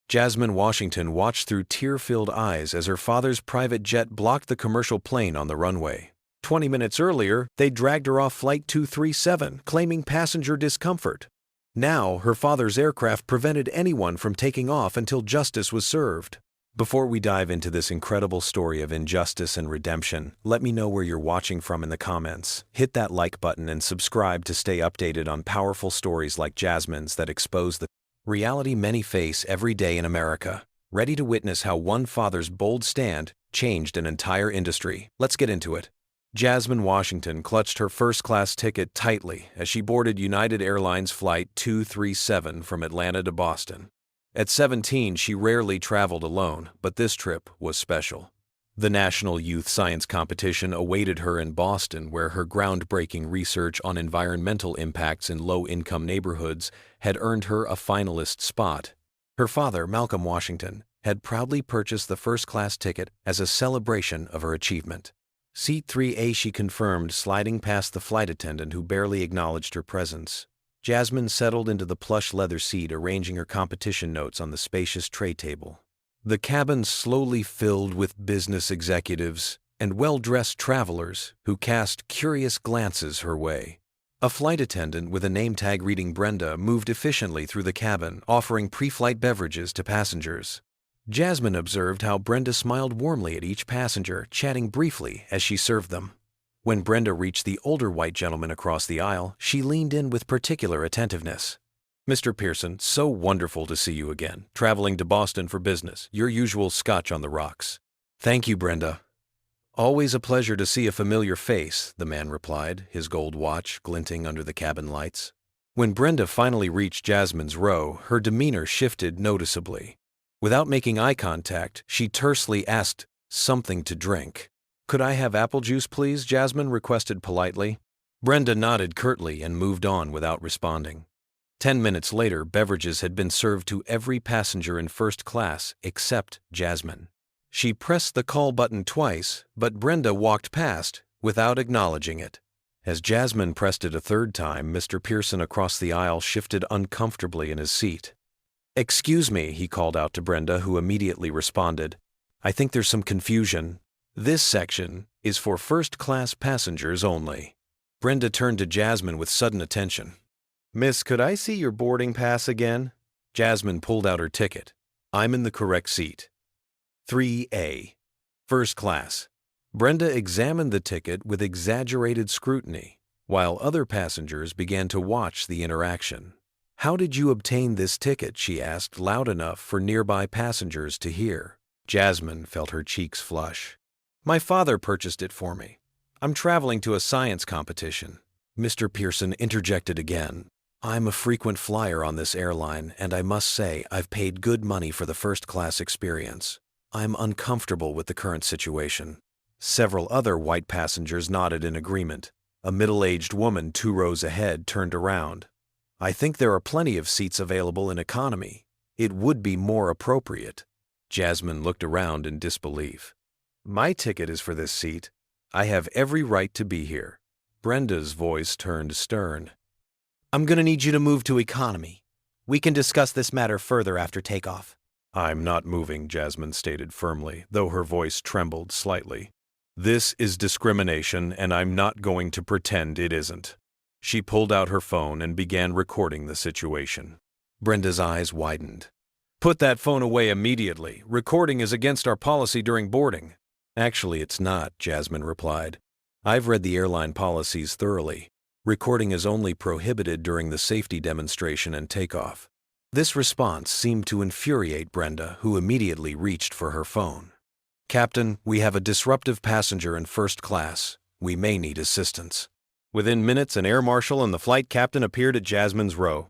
Jasmine Washington watched through tear-filled eyes as her father's private jet blocked the commercial plane on the runway. 20 minutes earlier, they dragged her off Flight 237, claiming passenger discomfort. Now, her father's aircraft prevented anyone from taking off until justice was served. Before we dive into this incredible story of injustice and redemption, let me know where you're watching from in the comments. Hit that like button and subscribe to stay updated on powerful stories like Jasmine's that expose the reality many face every day in America. Ready to witness how one father's bold stand changed an entire industry? Let's get into it. Jasmine Washington clutched her first-class ticket tightly as she boarded United Airlines Flight 237 from Atlanta to Boston. At 17, she rarely traveled alone, but this trip was special. The National Youth Science Competition awaited her in Boston, where her groundbreaking research on environmental impacts in low-income neighborhoods had earned her a finalist spot. Her father, Malcolm Washington, had proudly purchased the first-class ticket as a celebration of her achievement. Seat 3A, she confirmed, sliding past the flight attendant who barely acknowledged her presence. Jasmine settled into the plush leather seat, arranging her competition notes on the spacious tray table. The cabin slowly filled with business executives and well-dressed travelers who cast curious glances her way. A flight attendant with a name tag reading Brenda moved efficiently through the cabin, offering pre-flight beverages to passengers. Jasmine observed how Brenda smiled warmly at each passenger, chatting briefly as she served them. When Brenda reached the older white gentleman across the aisle, she leaned in with particular attentiveness. "Mr. Pearson, so wonderful to see you again, traveling to Boston for business, your usual scotch on the rocks." "Thank you, Brenda." "Always a pleasure to see a familiar face," the man replied, his gold watch glinting under the cabin lights. When Brenda finally reached Jasmine's row, her demeanor shifted noticeably. Without making eye contact, she tersely asked, "Something to drink." "Could I have apple juice, please?" Jasmine requested politely. Brenda nodded curtly and moved on without responding. 10 minutes later, beverages had been served to every passenger in first class except Jasmine. She pressed the call button twice, but Brenda walked past without acknowledging it. As Jasmine pressed it a third time, Mr. Pearson across the aisle shifted uncomfortably in his seat. "Excuse me," he called out to Brenda, who immediately responded. "I think there's some confusion. This section is for first-class passengers only." Brenda turned to Jasmine with sudden attention. "Miss, could I see your boarding pass again?" Jasmine pulled out her ticket. "I'm in the correct seat. 3A. First class." Brenda examined the ticket with exaggerated scrutiny, while other passengers began to watch the interaction. "How did you obtain this ticket?" she asked, loud enough for nearby passengers to hear. Jasmine felt her cheeks flush. "My father purchased it for me. I'm traveling to a science competition." Mr. Pearson interjected again. "I'm a frequent flyer on this airline, and I must say I've paid good money for the first-class experience. I'm uncomfortable with the current situation." Several other white passengers nodded in agreement. A middle-aged woman 2 rows ahead turned around. "I think there are plenty of seats available in economy. It would be more appropriate." Jasmine looked around in disbelief. "My ticket is for this seat. I have every right to be here." Brenda's voice turned stern. "I'm gonna need you to move to economy. We can discuss this matter further after takeoff." "I'm not moving," Jasmine stated firmly, though her voice trembled slightly. "This is discrimination, and I'm not going to pretend it isn't." She pulled out her phone and began recording the situation. Brenda's eyes widened. "Put that phone away immediately. Recording is against our policy during boarding." "Actually, it's not," Jasmine replied. "I've read the airline policies thoroughly. Recording is only prohibited during the safety demonstration and takeoff." This response seemed to infuriate Brenda, who immediately reached for her phone. "Captain, we have a disruptive passenger in first class. We may need assistance." Within minutes, an air marshal and the flight captain appeared at Jasmine's row.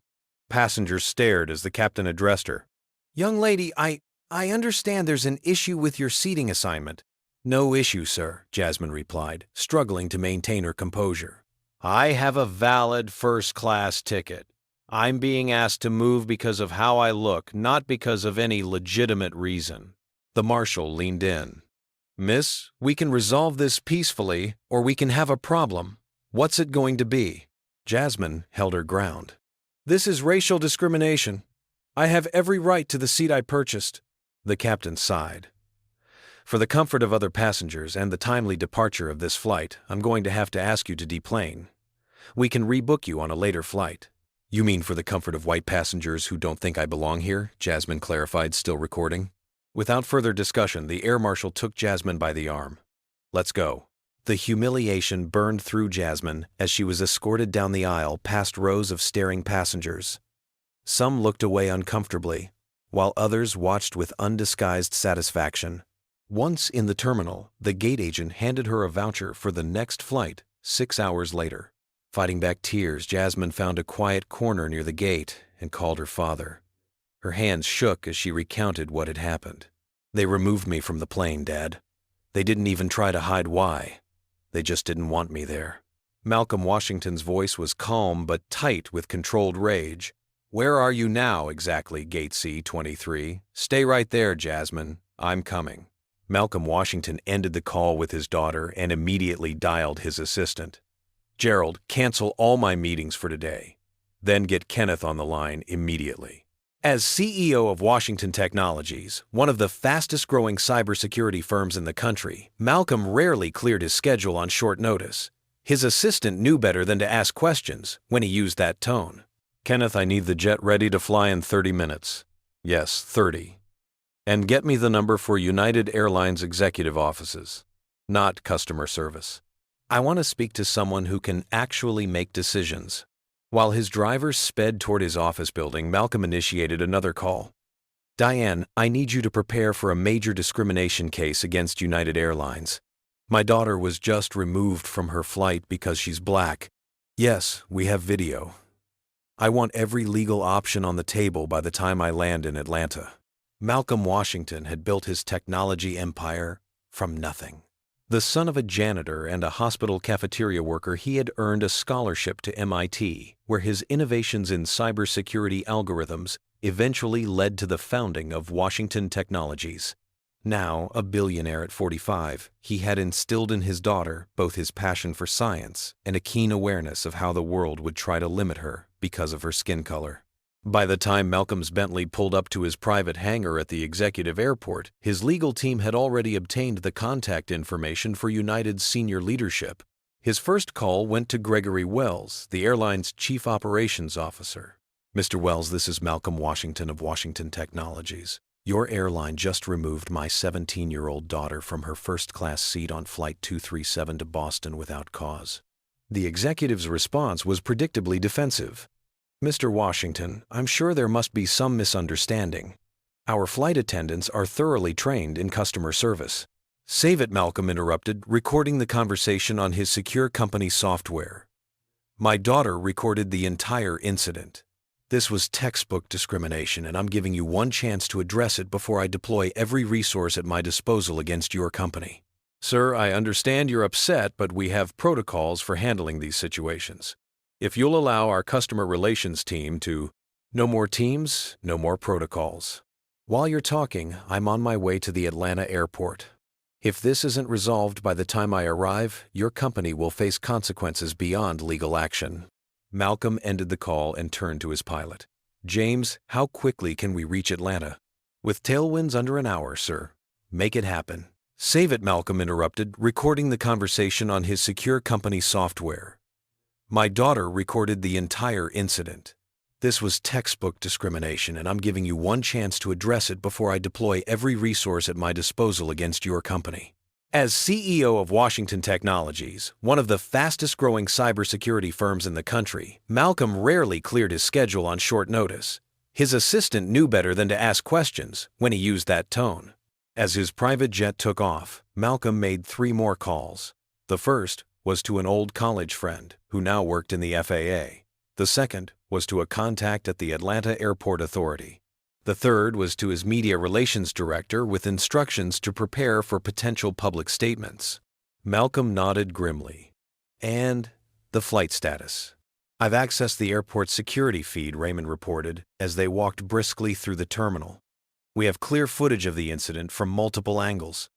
Passengers stared as the captain addressed her. "Young lady, I understand there's an issue with your seating assignment." "No issue, sir," Jasmine replied, struggling to maintain her composure. "I have a valid first-class ticket. I'm being asked to move because of how I look, not because of any legitimate reason." The marshal leaned in. "Miss, we can resolve this peacefully, or we can have a problem. What's it going to be?" Jasmine held her ground. "This is racial discrimination." I have every right to the seat I purchased. The captain sighed. For the comfort of other passengers and the timely departure of this flight, I'm going to have to ask you to deplane. We can rebook you on a later flight. You mean for the comfort of white passengers who don't think I belong here? Jasmine clarified, still recording. Without further discussion, the air marshal took Jasmine by the arm. Let's go. The humiliation burned through Jasmine as she was escorted down the aisle past rows of staring passengers. Some looked away uncomfortably, while others watched with undisguised satisfaction. Once in the terminal, the gate agent handed her a voucher for the next flight 6 hours later. Fighting back tears, Jasmine found a quiet corner near the gate and called her father. Her hands shook as she recounted what had happened. They removed me from the plane, Dad. They didn't even try to hide why. They just didn't want me there. Malcolm Washington's voice was calm but tight with controlled rage. Where are you now exactly, Gate C-23? Stay right there, Jasmine. I'm coming. Malcolm Washington ended the call with his daughter and immediately dialed his assistant. Gerald, cancel all my meetings for today. Then get Kenneth on the line immediately. As CEO of Washington Technologies, one of the fastest-growing cybersecurity firms in the country, Malcolm rarely cleared his schedule on short notice. His assistant knew better than to ask questions when he used that tone. Kenneth, I need the jet ready to fly in 30 minutes. Yes, 30. And get me the number for United Airlines executive offices, not customer service. I want to speak to someone who can actually make decisions. While his driver sped toward his office building, Malcolm initiated another call. Diane, I need you to prepare for a major discrimination case against United Airlines. My daughter was just removed from her flight because she's black. Yes, we have video. I want every legal option on the table by the time I land in Atlanta. Malcolm Washington had built his technology empire from nothing. The son of a janitor and a hospital cafeteria worker, he had earned a scholarship to MIT, where his innovations in cybersecurity algorithms eventually led to the founding of Washington Technologies. Now, a billionaire at 45, he had instilled in his daughter both his passion for science and a keen awareness of how the world would try to limit her because of her skin color. By the time Malcolm's Bentley pulled up to his private hangar at the executive airport, his legal team had already obtained the contact information for United's senior leadership. His first call went to Gregory Wells, the airline's chief operations officer. Mr. Wells, this is Malcolm Washington of Washington Technologies. Your airline just removed my 17-year-old daughter from her first-class seat on Flight 237 to Boston without cause. The executive's response was predictably defensive. Mr. Washington, I'm sure there must be some misunderstanding. Our flight attendants are thoroughly trained in customer service. Save it, Malcolm interrupted, recording the conversation on his secure company software. My daughter recorded the entire incident. This was textbook discrimination, and I'm giving you one chance to address it before I deploy every resource at my disposal against your company. Sir, I understand you're upset, but we have protocols for handling these situations. If you'll allow our customer relations team to... No more teams, no more protocols. While you're talking, I'm on my way to the Atlanta airport. If this isn't resolved by the time I arrive, your company will face consequences beyond legal action. Malcolm ended the call and turned to his pilot. James, how quickly can we reach Atlanta? With tailwinds under an hour, sir. Make it happen. Save it, Malcolm interrupted, recording the conversation on his secure company software. My daughter recorded the entire incident. This was textbook discrimination, and I'm giving you one chance to address it before I deploy every resource at my disposal against your company. As CEO of Washington Technologies, one of the fastest-growing cybersecurity firms in the country, Malcolm rarely cleared his schedule on short notice. His assistant knew better than to ask questions when he used that tone. As his private jet took off, Malcolm made 3 more calls. The first was to an old college friend who now worked in the FAA. The second was to a contact at the Atlanta Airport Authority. The third was to his media relations director with instructions to prepare for potential public statements. Malcolm nodded grimly. And the flight status. I've accessed the airport security feed, Raymond reported, as they walked briskly through the terminal. We have clear footage of the incident from multiple angles.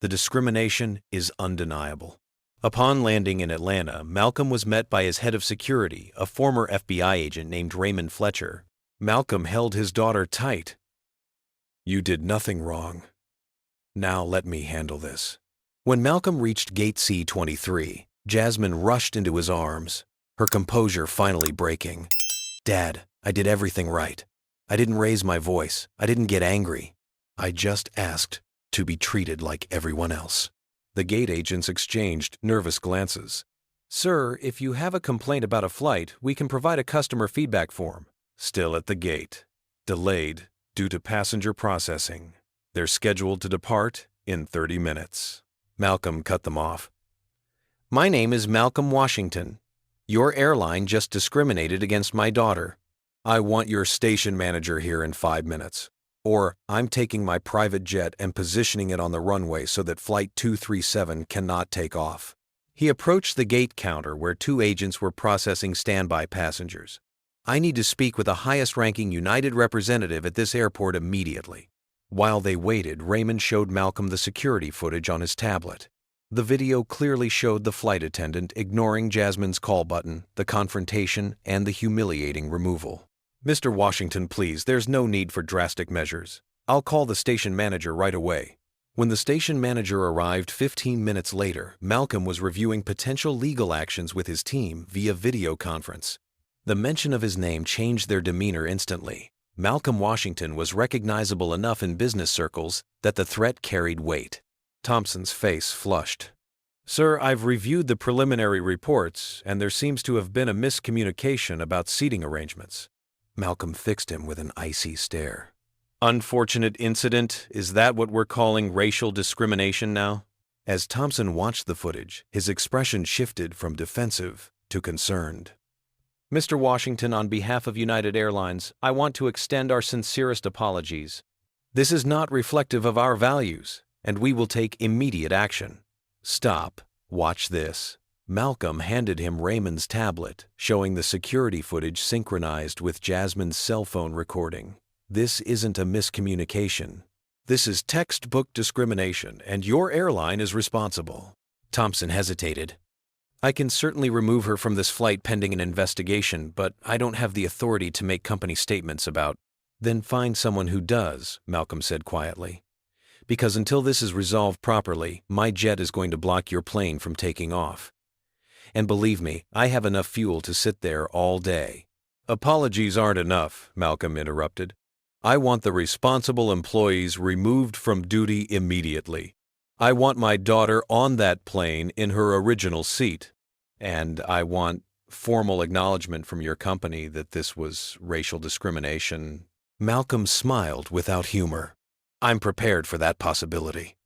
The discrimination is undeniable. Upon landing in Atlanta, Malcolm was met by his head of security, a former FBI agent named Raymond Fletcher. Malcolm held his daughter tight. "You did nothing wrong. Now let me handle this." When Malcolm reached gate C-23, Jasmine rushed into his arms, her composure finally breaking. "Dad, I did everything right. I didn't raise my voice. I didn't get angry. I just asked to be treated like everyone else." The gate agents exchanged nervous glances. "Sir, if you have a complaint about a flight, we can provide a customer feedback form." Still at the gate. Delayed due to passenger processing. They're scheduled to depart in 30 minutes. Malcolm cut them off. "My name is Malcolm Washington. Your airline just discriminated against my daughter. I want your station manager here in 5 minutes. Or I'm taking my private jet and positioning it on the runway so that Flight 237 cannot take off." He approached the gate counter where 2 agents were processing standby passengers. "I need to speak with the highest-ranking United representative at this airport immediately." While they waited, Raymond showed Malcolm the security footage on his tablet. The video clearly showed the flight attendant ignoring Jasmine's call button, the confrontation, and the humiliating removal. "Mr. Washington, please, there's no need for drastic measures. I'll call the station manager right away." When the station manager arrived 15 minutes later, Malcolm was reviewing potential legal actions with his team via video conference. The mention of his name changed their demeanor instantly. Malcolm Washington was recognizable enough in business circles that the threat carried weight. Thompson's face flushed. "Sir, I've reviewed the preliminary reports, and there seems to have been a miscommunication about seating arrangements." Malcolm fixed him with an icy stare. "Unfortunate incident? Is that what we're calling racial discrimination now?" As Thompson watched the footage, his expression shifted from defensive to concerned. "Mr. Washington, on behalf of United Airlines, I want to extend our sincerest apologies. This is not reflective of our values, and we will take immediate action." "Stop. Watch this." Malcolm handed him Raymond's tablet, showing the security footage synchronized with Jasmine's cell phone recording. "This isn't a miscommunication. This is textbook discrimination, and your airline is responsible." Thompson hesitated. "I can certainly remove her from this flight pending an investigation, but I don't have the authority to make company statements about." "Then find someone who does," Malcolm said quietly. "Because until this is resolved properly, my jet is going to block your plane from taking off. And believe me, I have enough fuel to sit there all day." "Apologies aren't enough," Malcolm interrupted. "I want the responsible employees removed from duty immediately. I want my daughter on that plane in her original seat. And I want formal acknowledgement from your company that this was racial discrimination." Malcolm smiled without humor. "I'm prepared for that possibility."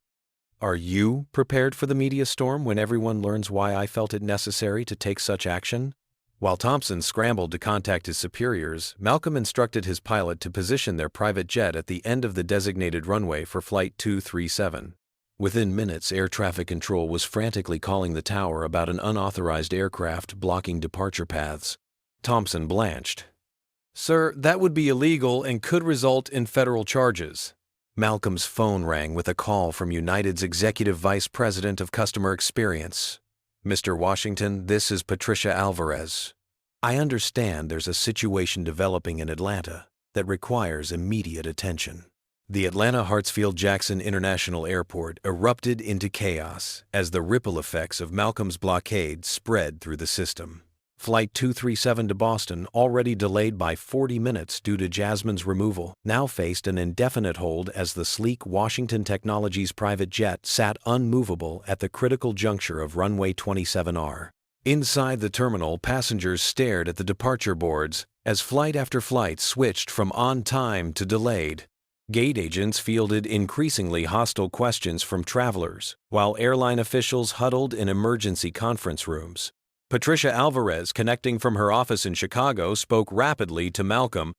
"Are you prepared for the media storm when everyone learns why I felt it necessary to take such action?" While Thompson scrambled to contact his superiors, Malcolm instructed his pilot to position their private jet at the end of the designated runway for Flight 237. Within minutes, air traffic control was frantically calling the tower about an unauthorized aircraft blocking departure paths. Thompson blanched. "Sir, that would be illegal and could result in federal charges." Malcolm's phone rang with a call from United's Executive Vice President of Customer Experience. "Mr. Washington, this is Patricia Alvarez. I understand there's a situation developing in Atlanta that requires immediate attention." The Atlanta Hartsfield-Jackson International Airport erupted into chaos as the ripple effects of Malcolm's blockade spread through the system. Flight 237 to Boston, already delayed by 40 minutes due to Jasmine's removal, now faced an indefinite hold as the sleek Washington Technologies private jet sat unmovable at the critical juncture of runway 27R. Inside the terminal, passengers stared at the departure boards as flight after flight switched from on time to delayed. Gate agents fielded increasingly hostile questions from travelers, while airline officials huddled in emergency conference rooms. Patricia Alvarez, connecting from her office in Chicago, spoke rapidly to Malcolm.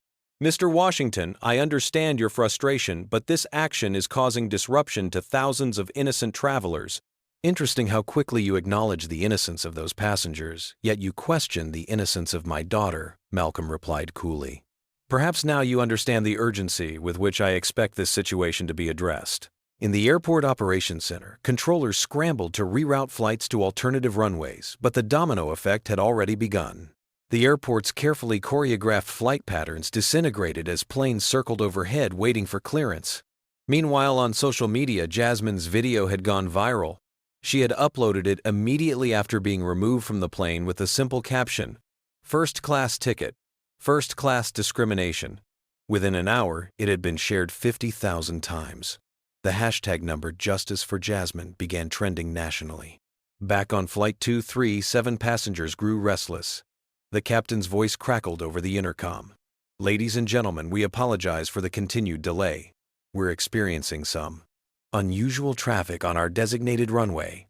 "Mr. Washington, I understand your frustration, but this action is causing disruption to thousands of innocent travelers." "Interesting how quickly you acknowledge the innocence of those passengers, yet you question the innocence of my daughter," Malcolm replied coolly. "Perhaps now you understand the urgency with which I expect this situation to be addressed." In the Airport Operations Center, controllers scrambled to reroute flights to alternative runways, but the domino effect had already begun. The airport's carefully choreographed flight patterns disintegrated as planes circled overhead waiting for clearance. Meanwhile, on social media, Jasmine's video had gone viral. She had uploaded it immediately after being removed from the plane with a simple caption, "First class ticket, first class discrimination." Within an hour, it had been shared 50,000 times. The hashtag number Justice for Jasmine began trending nationally. Back on Flight 237, passengers grew restless. The captain's voice crackled over the intercom. "Ladies and gentlemen, we apologize for the continued delay. We're experiencing some unusual traffic on our designated runway.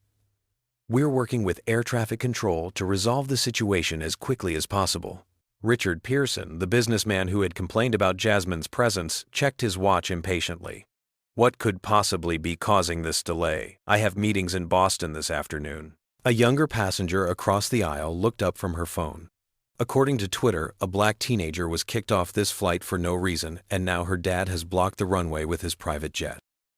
We're working with air traffic control to resolve the situation as quickly as possible." Richard Pearson, the businessman who had complained about Jasmine's presence, checked his watch impatiently. "What could possibly be causing this delay? I have meetings in Boston this afternoon." A younger passenger across the aisle looked up from her phone. According to Twitter, a black teenager was kicked off this flight for no reason, and now her dad has blocked the runway with his private jet.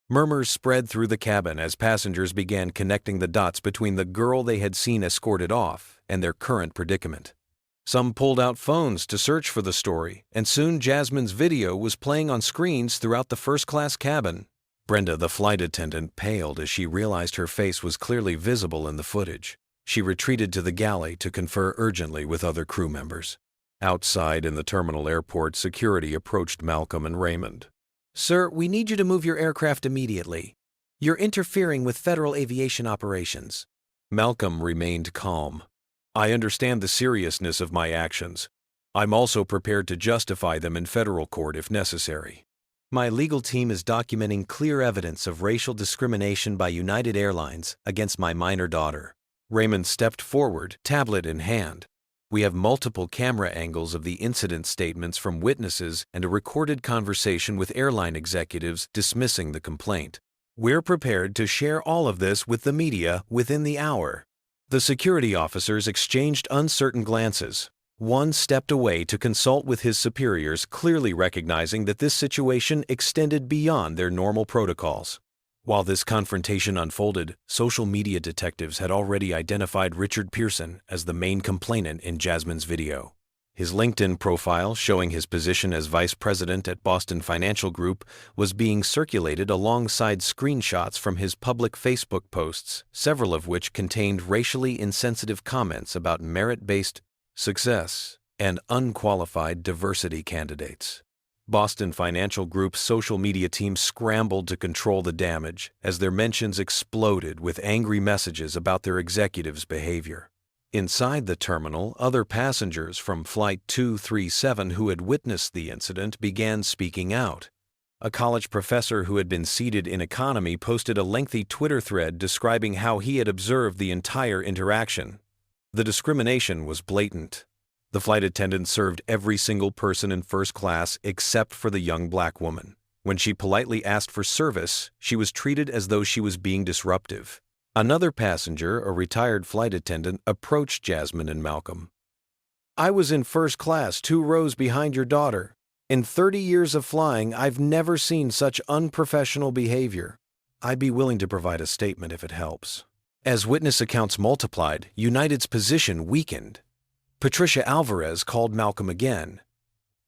Murmurs spread through the cabin as passengers began connecting the dots between the girl they had seen escorted off and their current predicament. Some pulled out phones to search for the story, and soon Jasmine's video was playing on screens throughout the first-class cabin. Brenda, the flight attendant, paled as she realized her face was clearly visible in the footage. She retreated to the galley to confer urgently with other crew members. Outside in the terminal airport, security approached Malcolm and Raymond. "Sir, we need you to move your aircraft immediately. You're interfering with federal aviation operations." Malcolm remained calm. "I understand the seriousness of my actions. I'm also prepared to justify them in federal court if necessary. My legal team is documenting clear evidence of racial discrimination by United Airlines against my minor daughter." Raymond stepped forward, tablet in hand. "We have multiple camera angles of the incident statements from witnesses and a recorded conversation with airline executives dismissing the complaint. We're prepared to share all of this with the media within the hour." The security officers exchanged uncertain glances. One stepped away to consult with his superiors, clearly recognizing that this situation extended beyond their normal protocols. While this confrontation unfolded, social media detectives had already identified Richard Pearson as the main complainant in Jasmine's video. His LinkedIn profile, showing his position as vice president at Boston Financial Group, was being circulated alongside screenshots from his public Facebook posts, several of which contained racially insensitive comments about merit-based success and unqualified diversity candidates. Boston Financial Group's social media team scrambled to control the damage as their mentions exploded with angry messages about their executives' behavior. Inside the terminal, other passengers from Flight 237 who had witnessed the incident began speaking out. A college professor who had been seated in economy posted a lengthy Twitter thread describing how he had observed the entire interaction. The discrimination was blatant. The flight attendant served every single person in first class except for the young black woman. When she politely asked for service, she was treated as though she was being disruptive. Another passenger, a retired flight attendant, approached Jasmine and Malcolm. "I was in first class 2 rows behind your daughter. In 30 years of flying, I've never seen such unprofessional behavior. I'd be willing to provide a statement if it helps." As witness accounts multiplied, United's position weakened. Patricia Alvarez called Malcolm again.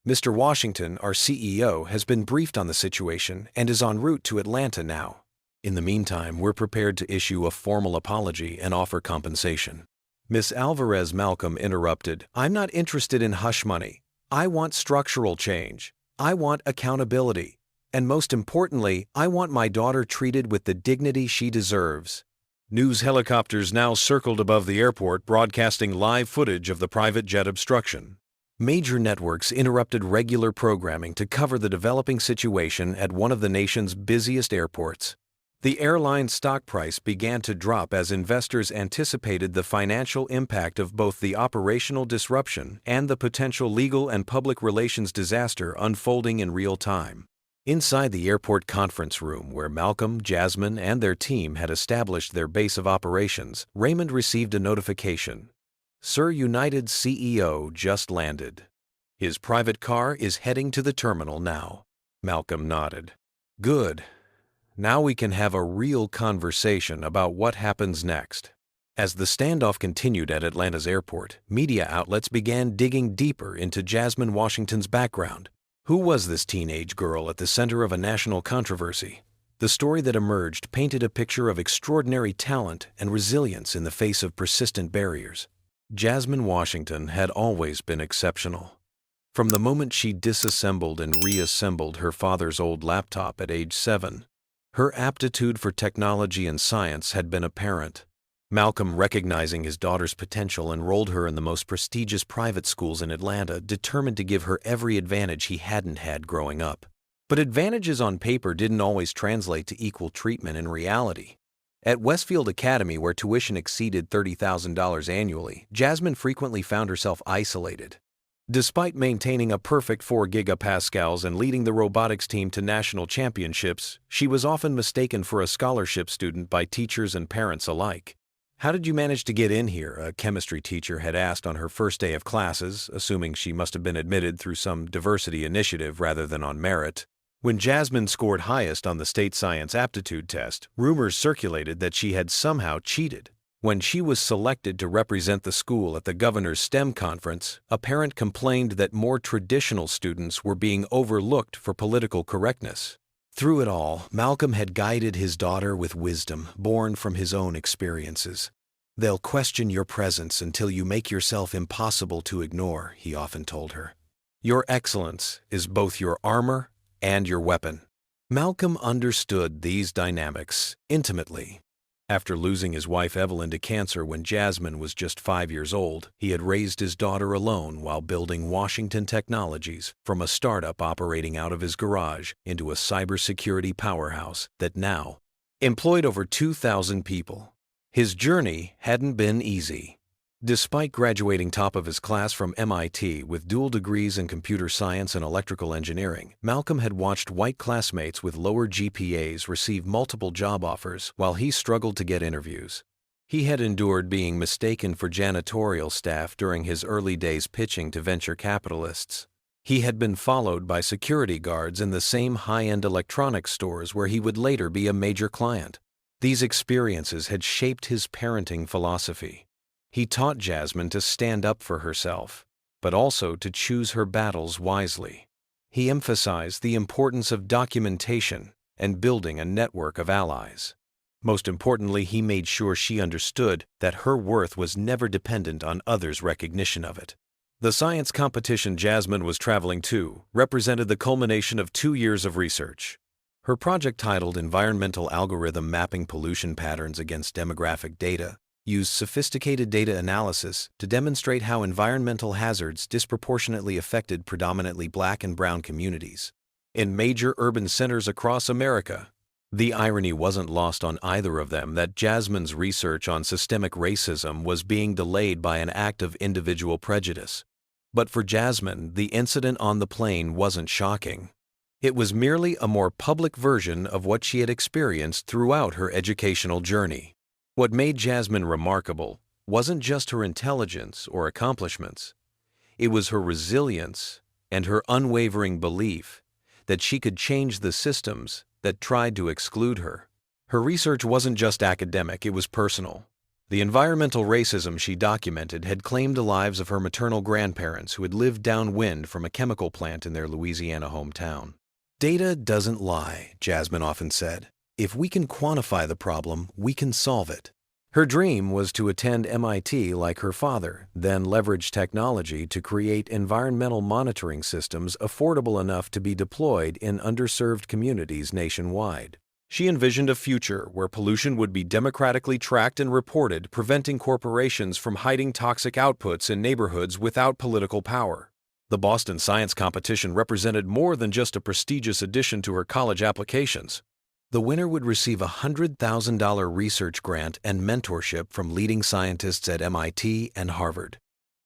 "Mr. Washington, our CEO, has been briefed on the situation and is en route to Atlanta now. In the meantime, we're prepared to issue a formal apology and offer compensation." Miss Alvarez Malcolm interrupted. "I'm not interested in hush money. I want structural change. I want accountability. And most importantly, I want my daughter treated with the dignity she deserves." News helicopters now circled above the airport, broadcasting live footage of the private jet obstruction. Major networks interrupted regular programming to cover the developing situation at one of the nation's busiest airports. The airline's stock price began to drop as investors anticipated the financial impact of both the operational disruption and the potential legal and public relations disaster unfolding in real time. Inside the airport conference room where Malcolm, Jasmine, and their team had established their base of operations, Raymond received a notification. "Sir, United's CEO just landed. His private car is heading to the terminal now." Malcolm nodded. "Good. Now we can have a real conversation about what happens next." As the standoff continued at Atlanta's airport, media outlets began digging deeper into Jasmine Washington's background. Who was this teenage girl at the center of a national controversy? The story that emerged painted a picture of extraordinary talent and resilience in the face of persistent barriers. Jasmine Washington had always been exceptional. From the moment she disassembled and reassembled her father's old laptop at age 7, her aptitude for technology and science had been apparent. Malcolm, recognizing his daughter's potential, enrolled her in the most prestigious private schools in Atlanta, determined to give her every advantage he hadn't had growing up. But advantages on paper didn't always translate to equal treatment in reality. At Westfield Academy, where tuition exceeded $30,000 annually, Jasmine frequently found herself isolated. Despite maintaining a perfect 4 gigapascals and leading the robotics team to national championships, she was often mistaken for a scholarship student by teachers and parents alike. "How did you manage to get in here?" a chemistry teacher had asked on her first day of classes, assuming she must have been admitted through some diversity initiative rather than on merit. When Jasmine scored highest on the state science aptitude test, rumors circulated that she had somehow cheated. When she was selected to represent the school at the governor's STEM conference, a parent complained that more traditional students were being overlooked for political correctness. Through it all, Malcolm had guided his daughter with wisdom born from his own experiences. "They'll question your presence until you make yourself impossible to ignore," he often told her. "Your excellence is both your armor and your weapon." Malcolm understood these dynamics intimately. After losing his wife Evelyn to cancer when Jasmine was just 5 years old, he had raised his daughter alone while building Washington Technologies from a startup operating out of his garage into a cybersecurity powerhouse that now employed over 2,000 people. His journey hadn't been easy. Despite graduating top of his class from MIT with dual degrees in computer science and electrical engineering, Malcolm had watched white classmates with lower GPAs receive multiple job offers while he struggled to get interviews. He had endured being mistaken for janitorial staff during his early days pitching to venture capitalists. He had been followed by security guards in the same high-end electronics stores where he would later be a major client. These experiences had shaped his parenting philosophy. He taught Jasmine to stand up for herself, but also to choose her battles wisely. He emphasized the importance of documentation and building a network of allies. Most importantly, he made sure she understood that her worth was never dependent on others' recognition of it. The science competition Jasmine was traveling to represented the culmination of 2 years of research. Her project, titled Environmental Algorithm Mapping Pollution Patterns Against Demographic Data, used sophisticated data analysis to demonstrate how environmental hazards disproportionately affected predominantly Black and brown communities in major urban centers across America. The irony wasn't lost on either of them that Jasmine's research on systemic racism was being delayed by an act of individual prejudice. But for Jasmine, the incident on the plane wasn't shocking. It was merely a more public version of what she had experienced throughout her educational journey. What made Jasmine remarkable wasn't just her intelligence or accomplishments. It was her resilience and her unwavering belief that she could change the systems that tried to exclude her. Her research wasn't just academic, it was personal. The environmental racism she documented had claimed the lives of her maternal grandparents who had lived downwind from a chemical plant in their Louisiana hometown. "Data doesn't lie," Jasmine often said. "If we can quantify the problem, we can solve it." Her dream was to attend MIT like her father, then leverage technology to create environmental monitoring systems affordable enough to be deployed in underserved communities nationwide. She envisioned a future where pollution would be democratically tracked and reported, preventing corporations from hiding toxic outputs in neighborhoods without political power. The Boston Science Competition represented more than just a prestigious addition to her college applications. The winner would receive a $100,000 research grant and mentorship from leading scientists at MIT and Harvard.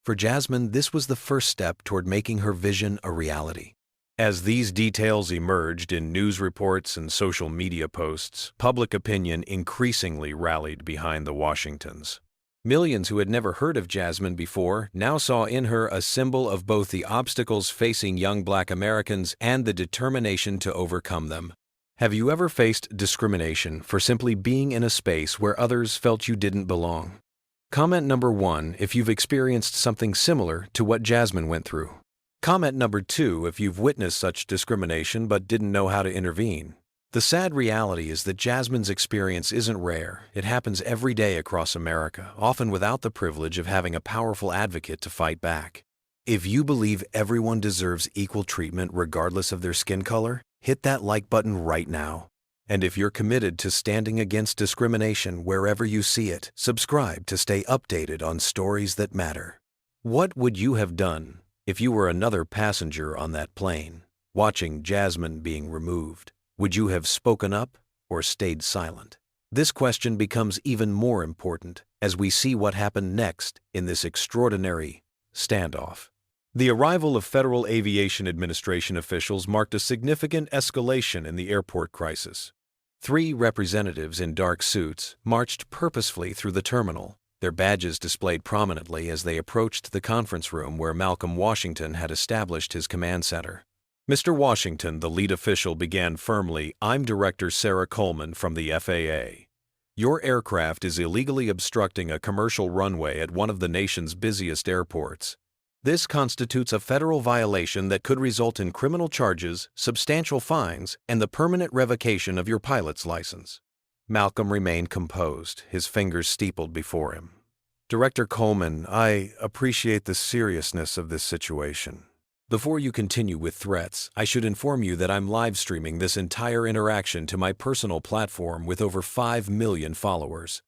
For Jasmine, this was the first step toward making her vision a reality. As these details emerged in news reports and social media posts, public opinion increasingly rallied behind the Washingtons. Millions who had never heard of Jasmine before now saw in her a symbol of both the obstacles facing young Black Americans and the determination to overcome them. Have you ever faced discrimination for simply being in a space where others felt you didn't belong? Comment number 1 if you've experienced something similar to what Jasmine went through. Comment number 2 if you've witnessed such discrimination but didn't know how to intervene. The sad reality is that Jasmine's experience isn't rare. It happens every day across America, often without the privilege of having a powerful advocate to fight back. If you believe everyone deserves equal treatment regardless of their skin color, hit that like button right now. And if you're committed to standing against discrimination wherever you see it, subscribe to stay updated on stories that matter. What would you have done if you were another passenger on that plane, watching Jasmine being removed? Would you have spoken up or stayed silent? This question becomes even more important as we see what happened next in this extraordinary standoff. The arrival of Federal Aviation Administration officials marked a significant escalation in the airport crisis. 3 representatives in dark suits marched purposefully through the terminal, their badges displayed prominently as they approached the conference room where Malcolm Washington had established his command center. Mr. Washington, the lead official, began firmly, "I'm Director Sarah Coleman from the FAA. Your aircraft is illegally obstructing a commercial runway at one of the nation's busiest airports. This constitutes a federal violation that could result in criminal charges, substantial fines, and the permanent revocation of your pilot's license." Malcolm remained composed, his fingers steepled before him. "Director Coleman, I appreciate the seriousness of this situation. Before you continue with threats, I should inform you that I'm live streaming this entire interaction to my personal platform with over 5 million followers.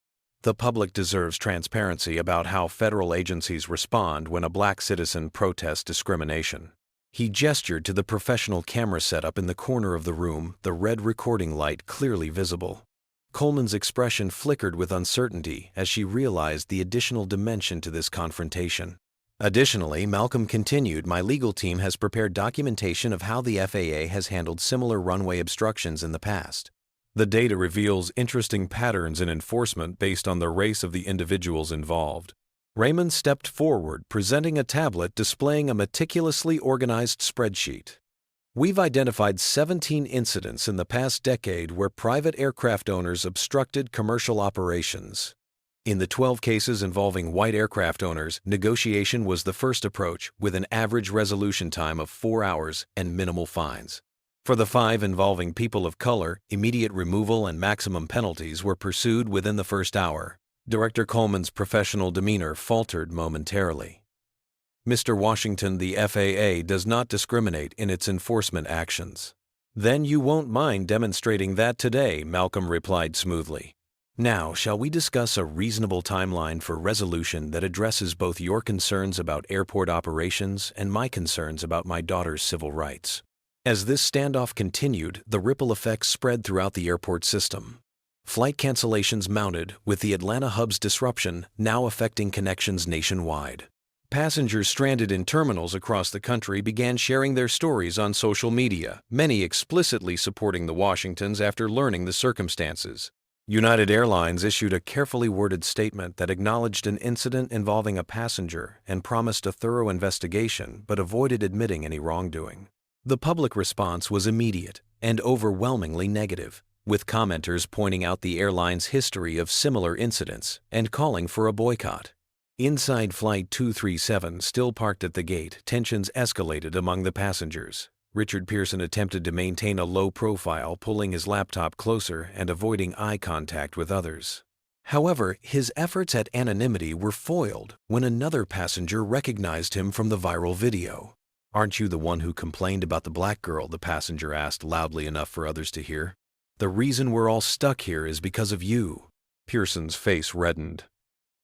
The public deserves transparency about how federal agencies respond when a black citizen protests discrimination." He gestured to the professional camera setup in the corner of the room, the red recording light clearly visible. Coleman's expression flickered with uncertainty as she realized the additional dimension to this confrontation. Additionally, Malcolm continued, "My legal team has prepared documentation of how the FAA has handled similar runway obstructions in the past. The data reveals interesting patterns in enforcement based on the race of the individuals involved." Raymond stepped forward, presenting a tablet displaying a meticulously organized spreadsheet. "We've identified 17 incidents in the past decade where private aircraft owners obstructed commercial operations. In the 12 cases involving white aircraft owners, negotiation was the first approach, with an average resolution time of 4 hours and minimal fines. For the 5 involving people of color, immediate removal and maximum penalties were pursued within the first hour." Director Coleman's professional demeanor faltered momentarily. "Mr. Washington, the FAA does not discriminate in its enforcement actions." "Then you won't mind demonstrating that today," Malcolm replied smoothly. "Now, shall we discuss a reasonable timeline for resolution that addresses both your concerns about airport operations and my concerns about my daughter's civil rights?" As this standoff continued, the ripple effects spread throughout the airport system. Flight cancellations mounted, with the Atlanta hub's disruption now affecting connections nationwide. Passengers stranded in terminals across the country began sharing their stories on social media, many explicitly supporting the Washingtons after learning the circumstances. United Airlines issued a carefully worded statement that acknowledged an incident involving a passenger and promised a thorough investigation but avoided admitting any wrongdoing. The public response was immediate and overwhelmingly negative, with commenters pointing out the airline's history of similar incidents and calling for a boycott. Inside Flight 237, still parked at the gate, tensions escalated among the passengers. Richard Pearson attempted to maintain a low profile, pulling his laptop closer and avoiding eye contact with others. However, his efforts at anonymity were foiled when another passenger recognized him from the viral video. "Aren't you the one who complained about the black girl?" the passenger asked loudly enough for others to hear. "The reason we're all stuck here is because of you." Pearson's face reddened.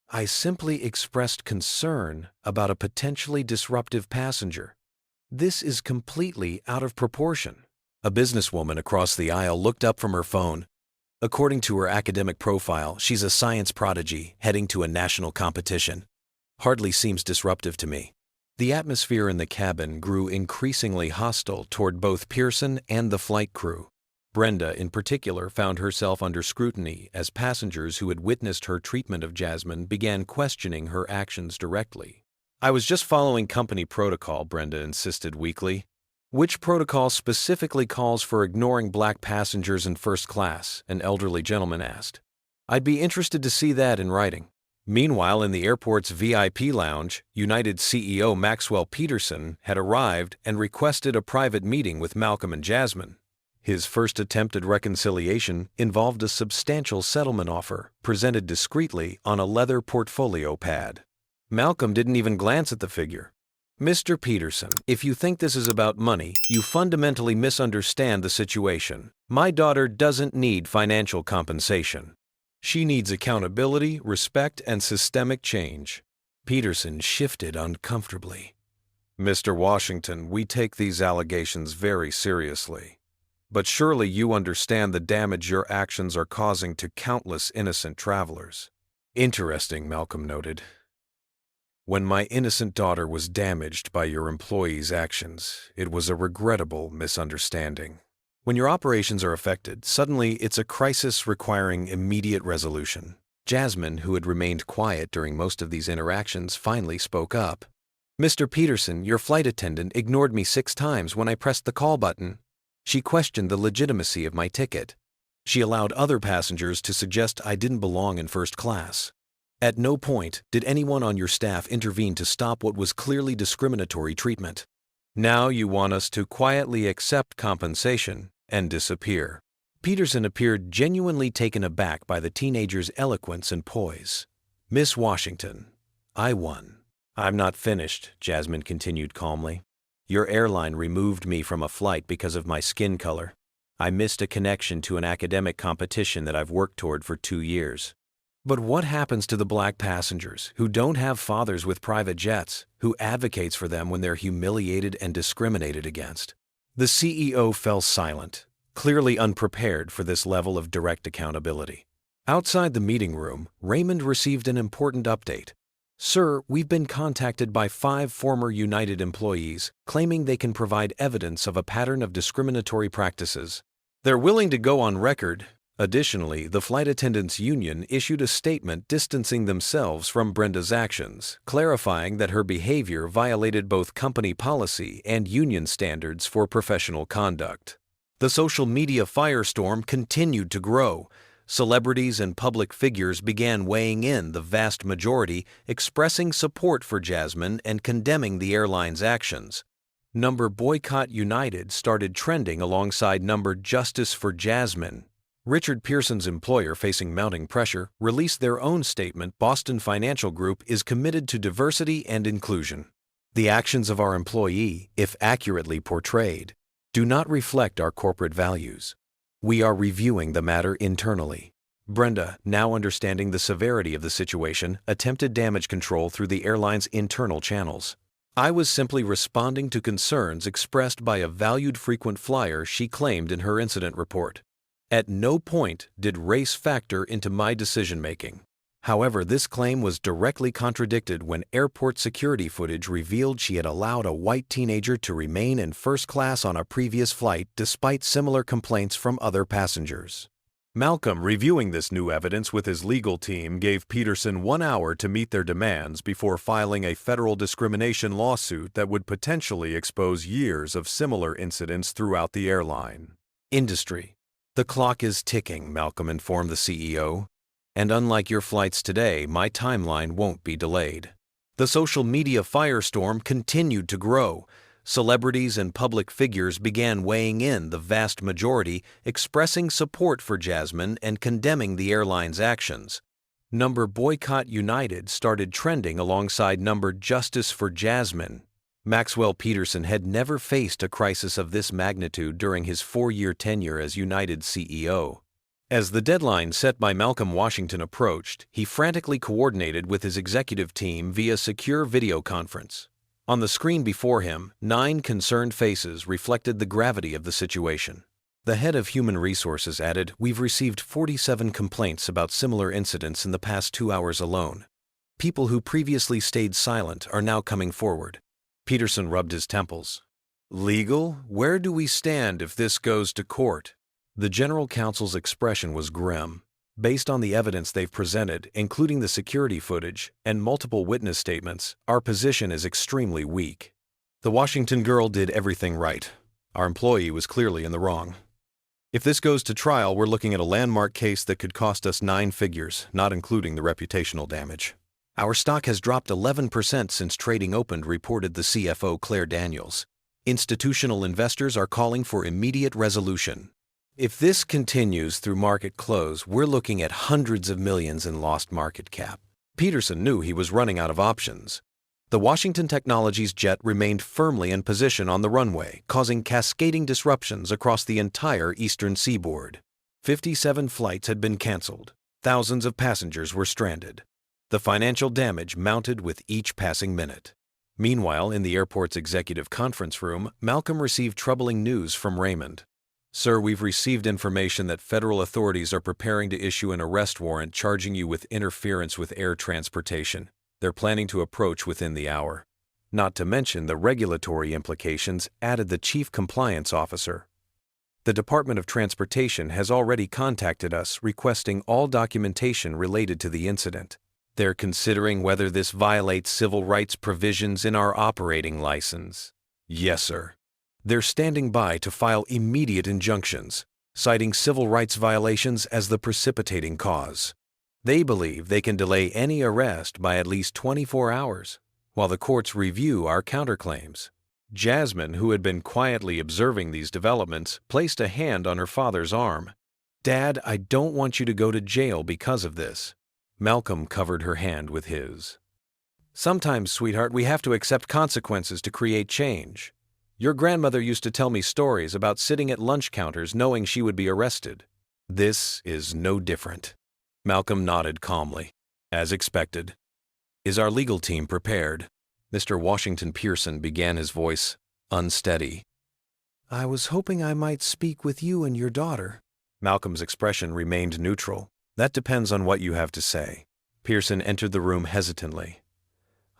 "I simply expressed concern about a potentially disruptive passenger. This is completely out of proportion." A businesswoman across the aisle looked up from her phone. "According to her academic profile, she's a science prodigy heading to a national competition. Hardly seems disruptive to me." The atmosphere in the cabin grew increasingly hostile toward both Pearson and the flight crew. Brenda, in particular, found herself under scrutiny as passengers who had witnessed her treatment of Jasmine began questioning her actions directly. "I was just following company protocol," Brenda insisted weakly. "Which protocol specifically calls for ignoring black passengers in first class?" an elderly gentleman asked. "I'd be interested to see that in writing." Meanwhile, in the airport's VIP lounge, United CEO Maxwell Peterson had arrived and requested a private meeting with Malcolm and Jasmine. His first attempt at reconciliation involved a substantial settlement offer presented discreetly on a leather portfolio pad. Malcolm didn't even glance at the figure. "Mr. Peterson, if you think this is about money, you fundamentally misunderstand the situation. My daughter doesn't need financial compensation. She needs accountability, respect, and systemic change." Peterson shifted uncomfortably. "Mr. Washington, we take these allegations very seriously. But surely you understand the damage your actions are causing to countless innocent travelers." "Interesting," Malcolm noted. "When my innocent daughter was damaged by your employees' actions, it was a regrettable misunderstanding. When your operations are affected, suddenly it's a crisis requiring immediate resolution." Jasmine, who had remained quiet during most of these interactions, finally spoke up. "Mr. Peterson, your flight attendant ignored me 6 times when I pressed the call button. She questioned the legitimacy of my ticket. She allowed other passengers to suggest I didn't belong in first class. At no point did anyone on your staff intervene to stop what was clearly discriminatory treatment. Now you want us to quietly accept compensation and disappear." Peterson appeared genuinely taken aback by the teenager's eloquence and poise. "Miss Washington, I won." "I'm not finished," Jasmine continued calmly. "Your airline removed me from a flight because of my skin color. I missed a connection to an academic competition that I've worked toward for 2 years. But what happens to the black passengers who don't have fathers with private jets, who advocates for them when they're humiliated and discriminated against?" The CEO fell silent, clearly unprepared for this level of direct accountability. Outside the meeting room, Raymond received an important update. "Sir, we've been contacted by 5 former United employees claiming they can provide evidence of a pattern of discriminatory practices. They're willing to go on record." Additionally, the flight attendants' union issued a statement distancing themselves from Brenda's actions, clarifying that her behavior violated both company policy and union standards for professional conduct. The social media firestorm continued to grow. Celebrities and public figures began weighing in, the vast majority expressing support for Jasmine and condemning the airline's actions. Number Boycott United started trending alongside number Justice for Jasmine. Richard Pearson's employer, facing mounting pressure, released their own statement. "Boston Financial Group is committed to diversity and inclusion. The actions of our employee, if accurately portrayed, do not reflect our corporate values. We are reviewing the matter internally." Brenda, now understanding the severity of the situation, attempted damage control through the airline's internal channels. "I was simply responding to concerns expressed by a valued frequent flyer," she claimed in her incident report. "At no point did race factor into my decision-making." However, this claim was directly contradicted when airport security footage revealed she had allowed a white teenager to remain in first class on a previous flight despite similar complaints from other passengers. Malcolm, reviewing this new evidence with his legal team, gave Peterson 1 hour to meet their demands before filing a federal discrimination lawsuit that would potentially expose years of similar incidents throughout the airline industry. "The clock is ticking," Malcolm informed the CEO. "And unlike your flights today, my timeline won't be delayed." The social media firestorm continued to grow. Celebrities and public figures began weighing in, the vast majority expressing support for Jasmine and condemning the airline's actions. Number Boycott United started trending alongside number Justice for Jasmine. Maxwell Peterson had never faced a crisis of this magnitude during his 4-year tenure as United CEO. As the deadline set by Malcolm Washington approached, he frantically coordinated with his executive team via secure video conference. On the screen before him, 9 concerned faces reflected the gravity of the situation. The head of Human Resources added, "We've received 47 complaints about similar incidents in the past 2 hours alone. People who previously stayed silent are now coming forward." Peterson rubbed his temples. "Legal? Where do we stand if this goes to court?" The general counsel's expression was grim. "Based on the evidence they've presented, including the security footage and multiple witness statements, our position is extremely weak. The Washington girl did everything right. Our employee was clearly in the wrong." If this goes to trial, we're looking at a landmark case that could cost us 9 figures, not including the reputational damage. Our stock has dropped 11% since trading opened, reported the CFO Claire Daniels. Institutional investors are calling for immediate resolution. If this continues through market close, we're looking at hundreds of millions in lost market cap. Peterson knew he was running out of options. The Washington Technologies jet remained firmly in position on the runway, causing cascading disruptions across the entire eastern seaboard. 57 flights had been canceled. Thousands of passengers were stranded. The financial damage mounted with each passing minute. Meanwhile, in the airport's executive conference room, Malcolm received troubling news from Raymond. "Sir, we've received information that federal authorities are preparing to issue an arrest warrant charging you with interference with air transportation. They're planning to approach within the hour. Not to mention the regulatory implications," added the chief compliance officer. "The Department of Transportation has already contacted us requesting all documentation related to the incident. They're considering whether this violates civil rights provisions in our operating license." "Yes, sir." "They're standing by to file immediate injunctions, citing civil rights violations as the precipitating cause. They believe they can delay any arrest by at least 24 hours, while the courts review our counterclaims." Jasmine, who had been quietly observing these developments, placed a hand on her father's arm. "Dad, I don't want you to go to jail because of this." Malcolm covered her hand with his. "Sometimes, sweetheart, we have to accept consequences to create change. Your grandmother used to tell me stories about sitting at lunch counters knowing she would be arrested. This is no different." Malcolm nodded calmly. "As expected." "Is our legal team prepared?" Mr. Washington Pearson began, his voice unsteady. "I was hoping I might speak with you and your daughter." Malcolm's expression remained neutral. "That depends on what you have to say." Pearson entered the room hesitantly.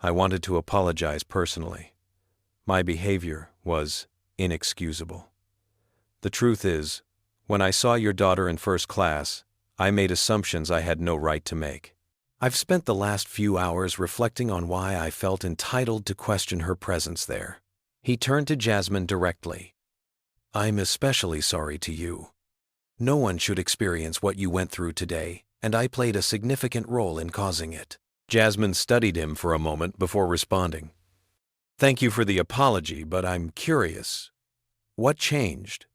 "I wanted to apologize personally. My behavior was inexcusable. The truth is, when I saw your daughter in first class, I made assumptions I had no right to make. I've spent the last few hours reflecting on why I felt entitled to question her presence there." He turned to Jasmine directly. "I'm especially sorry to you. No one should experience what you went through today, and I played a significant role in causing it." Jasmine studied him for a moment before responding. "Thank you for the apology, but I'm curious. What changed?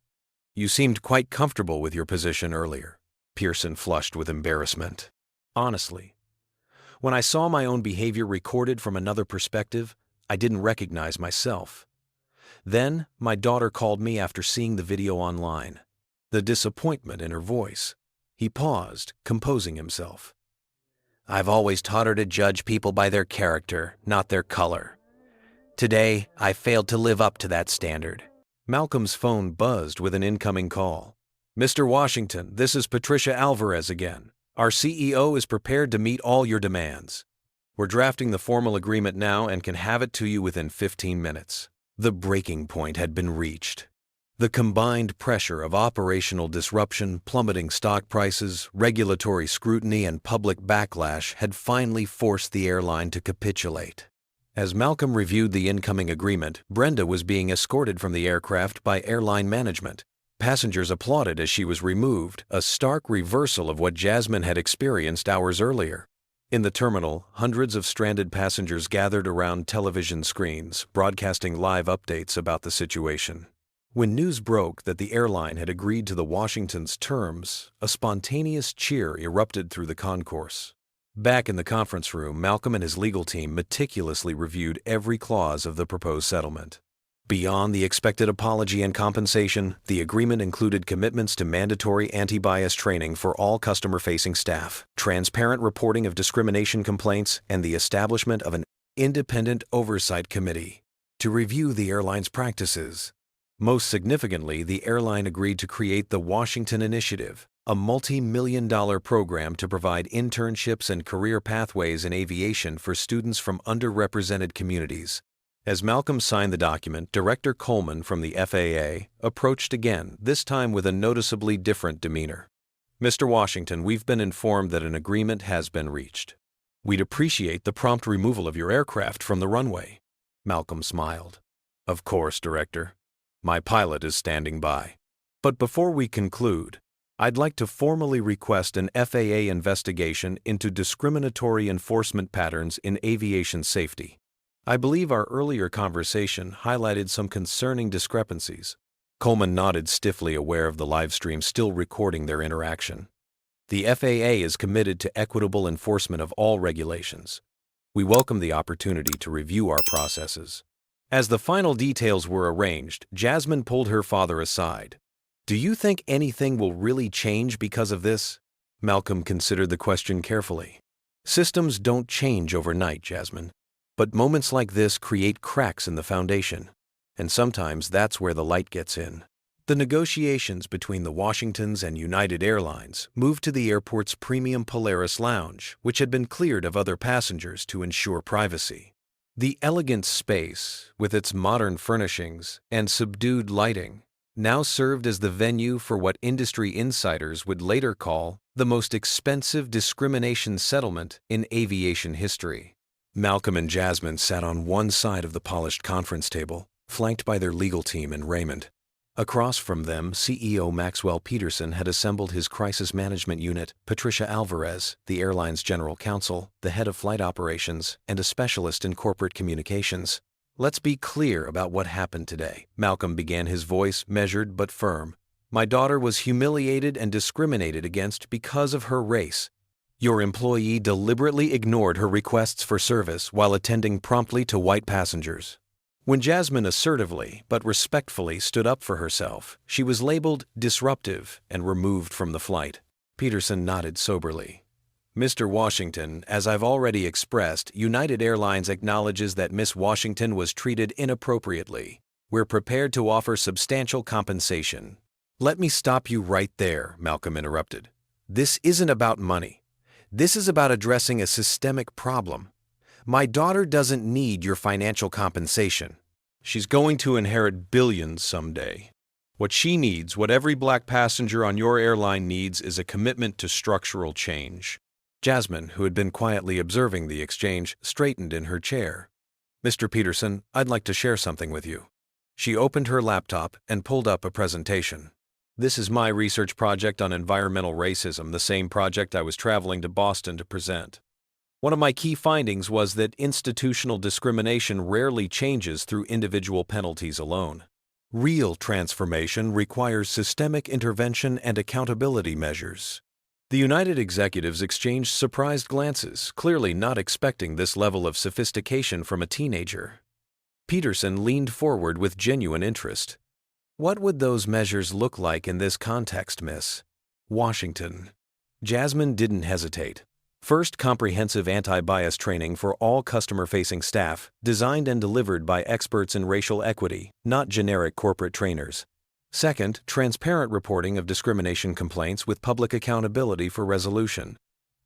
You seemed quite comfortable with your position earlier." Pearson flushed with embarrassment. "Honestly, when I saw my own behavior recorded from another perspective, I didn't recognize myself. Then, my daughter called me after seeing the video online. The disappointment in her voice." He paused, composing himself. "I've always taught her to judge people by their character, not their color. Today, I failed to live up to that standard." Malcolm's phone buzzed with an incoming call. "Mr. Washington, this is Patricia Alvarez again. Our CEO is prepared to meet all your demands. We're drafting the formal agreement now and can have it to you within 15 minutes. The breaking point had been reached. The combined pressure of operational disruption, plummeting stock prices, regulatory scrutiny, and public backlash had finally forced the airline to capitulate. As Malcolm reviewed the incoming agreement, Brenda was being escorted from the aircraft by airline management. Passengers applauded as she was removed, a stark reversal of what Jasmine had experienced hours earlier. In the terminal, hundreds of stranded passengers gathered around television screens, broadcasting live updates about the situation. When news broke that the airline had agreed to the Washington's terms, a spontaneous cheer erupted through the concourse. Back in the conference room, Malcolm and his legal team meticulously reviewed every clause of the proposed settlement. Beyond the expected apology and compensation, the agreement included commitments to mandatory anti-bias training for all customer-facing staff, transparent reporting of discrimination complaints, and the establishment of an independent oversight committee to review the airline's practices. Most significantly, the airline agreed to create the Washington Initiative, a multi-million-dollar program to provide internships and career pathways in aviation for students from underrepresented communities. As Malcolm signed the document, Director Coleman from the FAA approached again, this time with a noticeably different demeanor. "Mr. Washington, we've been informed that an agreement has been reached. We'd appreciate the prompt removal of your aircraft from the runway." Malcolm smiled. "Of course, Director. My pilot is standing by." But before we conclude, I'd like to formally request an FAA investigation into discriminatory enforcement patterns in aviation safety. I believe our earlier conversation highlighted some concerning discrepancies. Coleman nodded stiffly, aware of the live stream still recording their interaction. The FAA is committed to equitable enforcement of all regulations. We welcome the opportunity to review our processes. As the final details were arranged, Jasmine pulled her father aside. "Do you think anything will really change because of this?" Malcolm considered the question carefully. "Systems don't change overnight, Jasmine. But moments like this create cracks in the foundation. And sometimes that's where the light gets in." The negotiations between the Washingtons and United Airlines moved to the airport's premium Polaris lounge, which had been cleared of other passengers to ensure privacy. The elegant space, with its modern furnishings and subdued lighting, now served as the venue for what industry insiders would later call the most expensive discrimination settlement in aviation history. Malcolm and Jasmine sat on one side of the polished conference table, flanked by their legal team and Raymond. Across from them, CEO Maxwell Peterson had assembled his crisis management unit, Patricia Alvarez, the airline's general counsel, the head of flight operations, and a specialist in corporate communications. "Let's be clear about what happened today," Malcolm began, his voice measured but firm. "My daughter was humiliated and discriminated against because of her race. Your employee deliberately ignored her requests for service while attending promptly to white passengers." When Jasmine assertively but respectfully stood up for herself, she was labeled disruptive and removed from the flight. Peterson nodded soberly. "Mr. Washington, as I've already expressed, United Airlines acknowledges that Miss Washington was treated inappropriately. We're prepared to offer substantial compensation." "Let me stop you right there," Malcolm interrupted. "This isn't about money. This is about addressing a systemic problem. My daughter doesn't need your financial compensation. She's going to inherit billions someday. What she needs, what every black passenger on your airline needs, is a commitment to structural change." Jasmine, who had been quietly observing the exchange, straightened in her chair. "Mr. Peterson, I'd like to share something with you." She opened her laptop and pulled up a presentation. "This is my research project on environmental racism, the same project I was traveling to Boston to present. One of my key findings was that institutional discrimination rarely changes through individual penalties alone. Real transformation requires systemic intervention and accountability measures." The United executives exchanged surprised glances, clearly not expecting this level of sophistication from a teenager. Peterson leaned forward with genuine interest. "What would those measures look like in this context, Miss Washington?" Jasmine didn't hesitate. First, comprehensive anti-bias training for all customer-facing staff, designed and delivered by experts in racial equity, not generic corporate trainers. Second, transparent reporting of discrimination complaints with public accountability for resolution.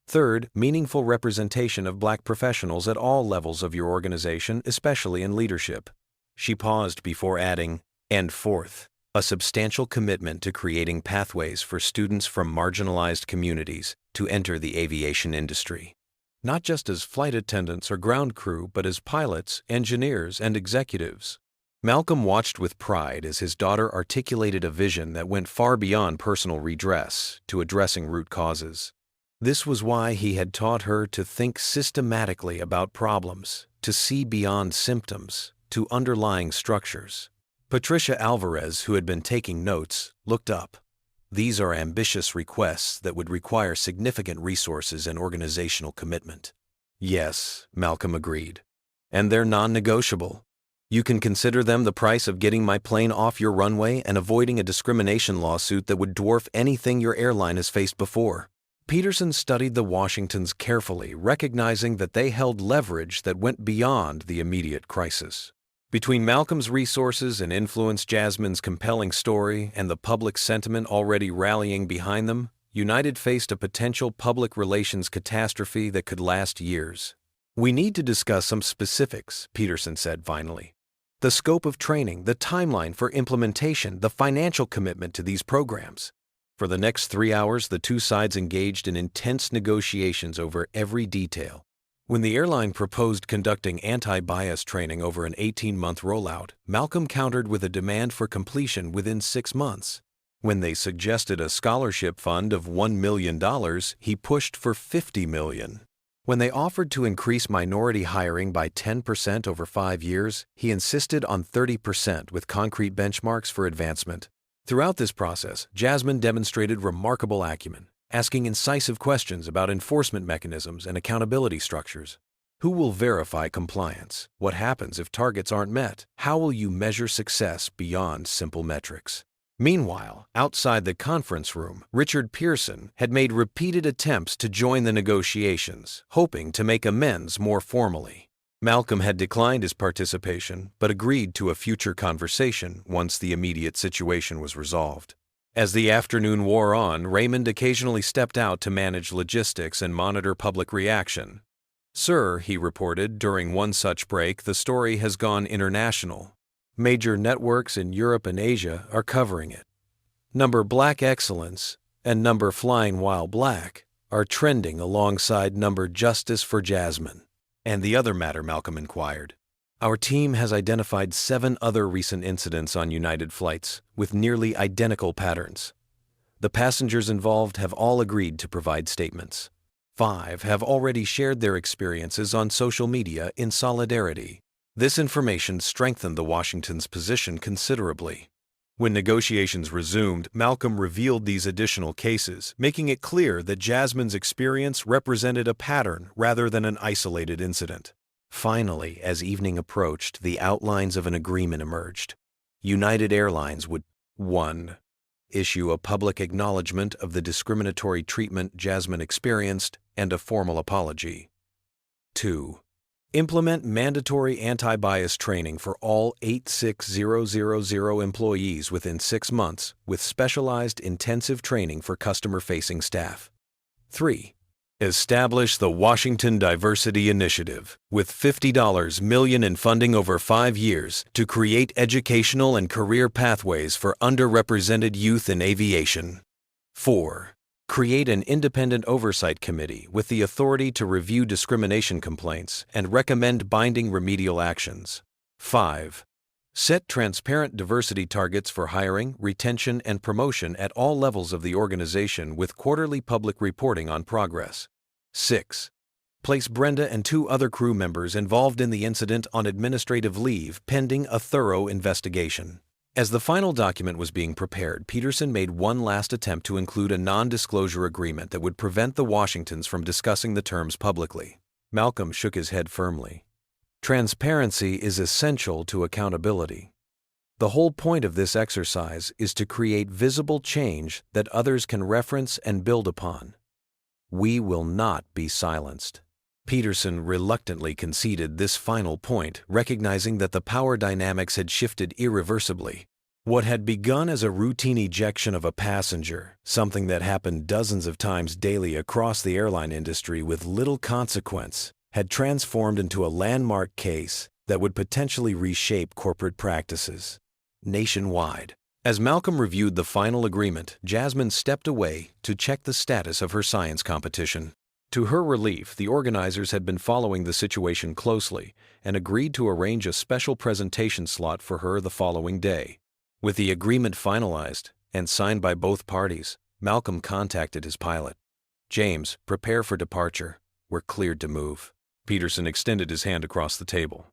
Third, meaningful representation of black professionals at all levels of your organization, especially in leadership. She paused before adding, "And fourth, a substantial commitment to creating pathways for students from marginalized communities to enter the aviation industry, not just as flight attendants or ground crew, but as pilots, engineers, and executives." Malcolm watched with pride as his daughter articulated a vision that went far beyond personal redress to addressing root causes. This was why he had taught her to think systematically about problems, to see beyond symptoms, to underlying structures. Patricia Alvarez, who had been taking notes, looked up. "These are ambitious requests that would require significant resources and organizational commitment." "Yes," Malcolm agreed. "And they're non-negotiable. You can consider them the price of getting my plane off your runway and avoiding a discrimination lawsuit that would dwarf anything your airline has faced before." Peterson studied the Washingtons carefully, recognizing that they held leverage that went beyond the immediate crisis. Between Malcolm's resources and influence, Jasmine's compelling story, and the public sentiment already rallying behind them, United faced a potential public relations catastrophe that could last years. "We need to discuss some specifics," Peterson said finally. "The scope of training, the timeline for implementation, the financial commitment to these programs." For the next 3 hours, the two sides engaged in intense negotiations over every detail. When the airline proposed conducting anti-bias training over an 18-month rollout, Malcolm countered with a demand for completion within 6 months. When they suggested a scholarship fund of $1 million, he pushed for $50 million. When they offered to increase minority hiring by 10% over 5 years, he insisted on 30% with concrete benchmarks for advancement. Throughout this process, Jasmine demonstrated remarkable acumen, asking incisive questions about enforcement mechanisms and accountability structures. Who will verify compliance? What happens if targets aren't met? How will you measure success beyond simple metrics? Meanwhile, outside the conference room, Richard Pearson had made repeated attempts to join the negotiations, hoping to make amends more formally. Malcolm had declined his participation, but agreed to a future conversation once the immediate situation was resolved. As the afternoon wore on, Raymond occasionally stepped out to manage logistics and monitor public reaction. "Sir," he reported during one such break, "the story has gone international. Major networks in Europe and Asia are covering it. Number Black Excellence and Number Flying While Black are trending alongside Number Justice for Jasmine." "And the other matter?" Malcolm inquired. "Our team has identified 7 other recent incidents on United flights with nearly identical patterns. The passengers involved have all agreed to provide statements. 5 have already shared their experiences on social media in solidarity." This information strengthened the Washington's position considerably. When negotiations resumed, Malcolm revealed these additional cases, making it clear that Jasmine's experience represented a pattern rather than an isolated incident. Finally, as evening approached, the outlines of an agreement emerged. United Airlines would 1. Issue a public acknowledgement of the discriminatory treatment Jasmine experienced and a formal apology. 2. Implement mandatory anti-bias training for all 86000 employees within 6 months with specialized intensive training for customer-facing staff. 3. Establish the Washington Diversity Initiative with $50 million in funding over 5 years to create educational and career pathways for underrepresented youth in aviation. 4. Create an independent oversight committee with the authority to review discrimination complaints and recommend binding remedial actions. 5. Set transparent diversity targets for hiring, retention, and promotion at all levels of the organization with quarterly public reporting on progress. 6. Place Brenda and 2 other crew members involved in the incident on administrative leave pending a thorough investigation. As the final document was being prepared, Peterson made one last attempt to include a non-disclosure agreement that would prevent the Washingtons from discussing the terms publicly. Malcolm shook his head firmly. Transparency is essential to accountability. The whole point of this exercise is to create visible change that others can reference and build upon. We will not be silenced. Peterson reluctantly conceded this final point, recognizing that the power dynamics had shifted irreversibly. What had begun as a routine ejection of a passenger, something that happened dozens of times daily across the airline industry with little consequence, had transformed into a landmark case that would potentially reshape corporate practices nationwide. As Malcolm reviewed the final agreement, Jasmine stepped away to check the status of her science competition. To her relief, the organizers had been following the situation closely and agreed to arrange a special presentation slot for her the following day. With the agreement finalized and signed by both parties, Malcolm contacted his pilot. "James, prepare for departure. We're cleared to move." Peterson extended his hand across the table.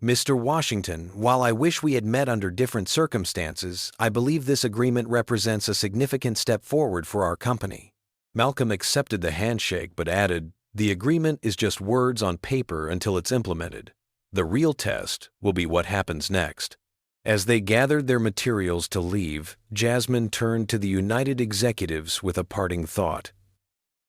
"Mr. Washington, while I wish we had met under different circumstances, I believe this agreement represents a significant step forward for our company." Malcolm accepted the handshake but added, "The agreement is just words on paper until it's implemented. The real test will be what happens next." As they gathered their materials to leave, Jasmine turned to the United executives with a parting thought.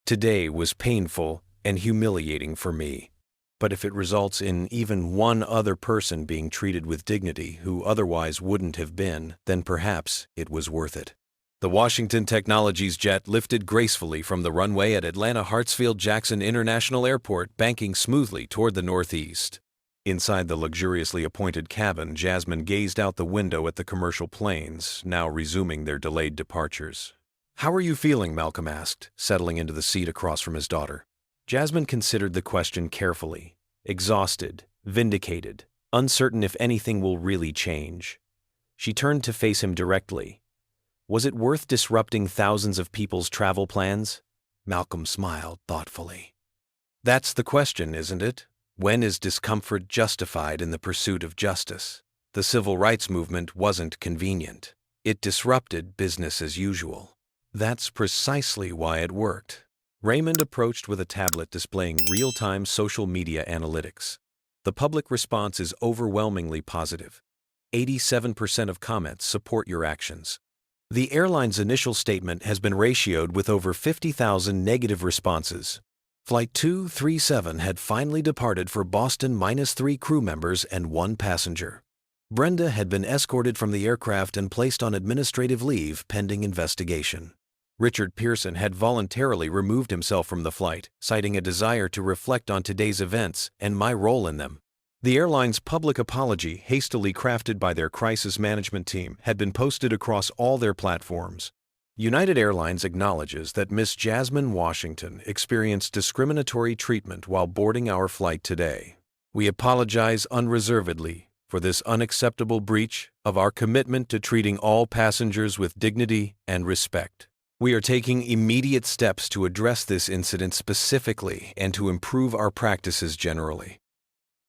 "Today was painful and humiliating for me. But if it results in even one other person being treated with dignity who otherwise wouldn't have been, then perhaps it was worth it." The Washington Technologies jet lifted gracefully from the runway at Atlanta Hartsfield-Jackson International Airport, banking smoothly toward the northeast. Inside the luxuriously appointed cabin, Jasmine gazed out the window at the commercial planes, now resuming their delayed departures. "How are you feeling?" Malcolm asked, settling into the seat across from his daughter. Jasmine considered the question carefully. Exhausted, vindicated, uncertain if anything will really change. She turned to face him directly. Was it worth disrupting thousands of people's travel plans? Malcolm smiled thoughtfully. That's the question, isn't it? When is discomfort justified in the pursuit of justice? The civil rights movement wasn't convenient. It disrupted business as usual. That's precisely why it worked. Raymond approached with a tablet displaying real-time social media analytics. The public response is overwhelmingly positive. 87% of comments support your actions. The airline's initial statement has been ratioed with over 50,000 negative responses. Flight 237 had finally departed for Boston -3 crew members and 1 passenger. Brenda had been escorted from the aircraft and placed on administrative leave pending investigation. Richard Pearson had voluntarily removed himself from the flight, citing a desire to reflect on today's events and my role in them. The airline's public apology, hastily crafted by their crisis management team, had been posted across all their platforms. United Airlines acknowledges that Miss Jasmine Washington experienced discriminatory treatment while boarding our flight today. We apologize unreservedly for this unacceptable breach of our commitment to treating all passengers with dignity and respect. We are taking immediate steps to address this incident specifically and to improve our practices generally.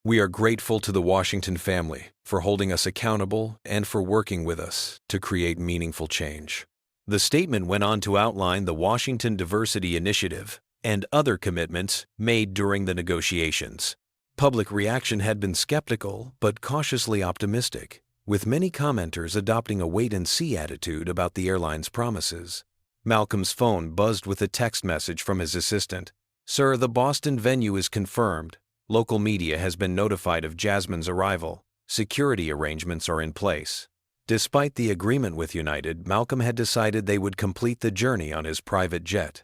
We are grateful to the Washington family for holding us accountable and for working with us to create meaningful change. The statement went on to outline the Washington Diversity Initiative and other commitments made during the negotiations. Public reaction had been skeptical but cautiously optimistic, with many commenters adopting a wait-and-see attitude about the airline's promises. Malcolm's phone buzzed with a text message from his assistant. "Sir, the Boston venue is confirmed. Local media has been notified of Jasmine's arrival. Security arrangements are in place." Despite the agreement with United, Malcolm had decided they would complete the journey on his private jet.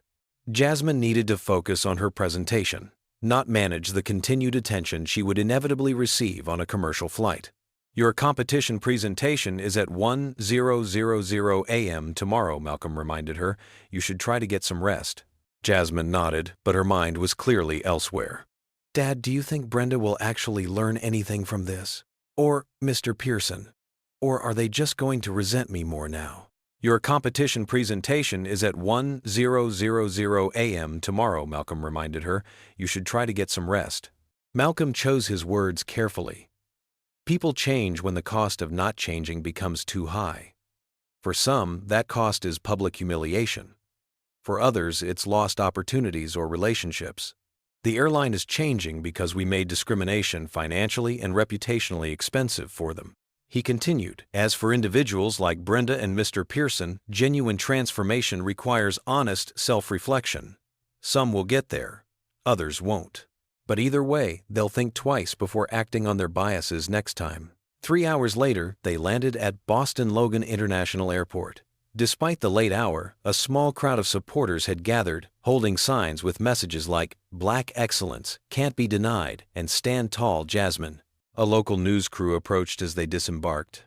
Jasmine needed to focus on her presentation, not manage the continued attention she would inevitably receive on a commercial flight. "Your competition presentation is at 10:00 a.m. tomorrow," Malcolm reminded her. "You should try to get some rest." Jasmine nodded, but her mind was clearly elsewhere. "Dad, do you think Brenda will actually learn anything from this? Or Mr. Pearson? Or are they just going to resent me more now?" "Your competition presentation is at 10:00 a.m. tomorrow," Malcolm reminded her. "You should try to get some rest." Malcolm chose his words carefully. People change when the cost of not changing becomes too high. For some, that cost is public humiliation. For others, it's lost opportunities or relationships. The airline is changing because we made discrimination financially and reputationally expensive for them. He continued, "As for individuals like Brenda and Mr. Pearson, genuine transformation requires honest self-reflection. Some will get there, others won't. But either way, they'll think twice before acting on their biases next time." 3 hours later, they landed at Boston Logan International Airport. Despite the late hour, a small crowd of supporters had gathered, holding signs with messages like "Black Excellence, Can't Be Denied," and "Stand Tall, Jasmine." A local news crew approached as they disembarked.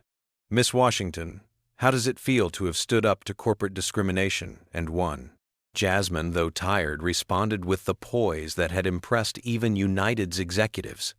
"Miss Washington, how does it feel to have stood up to corporate discrimination and won?" Jasmine, though tired, responded with the poise that had impressed even United's executives.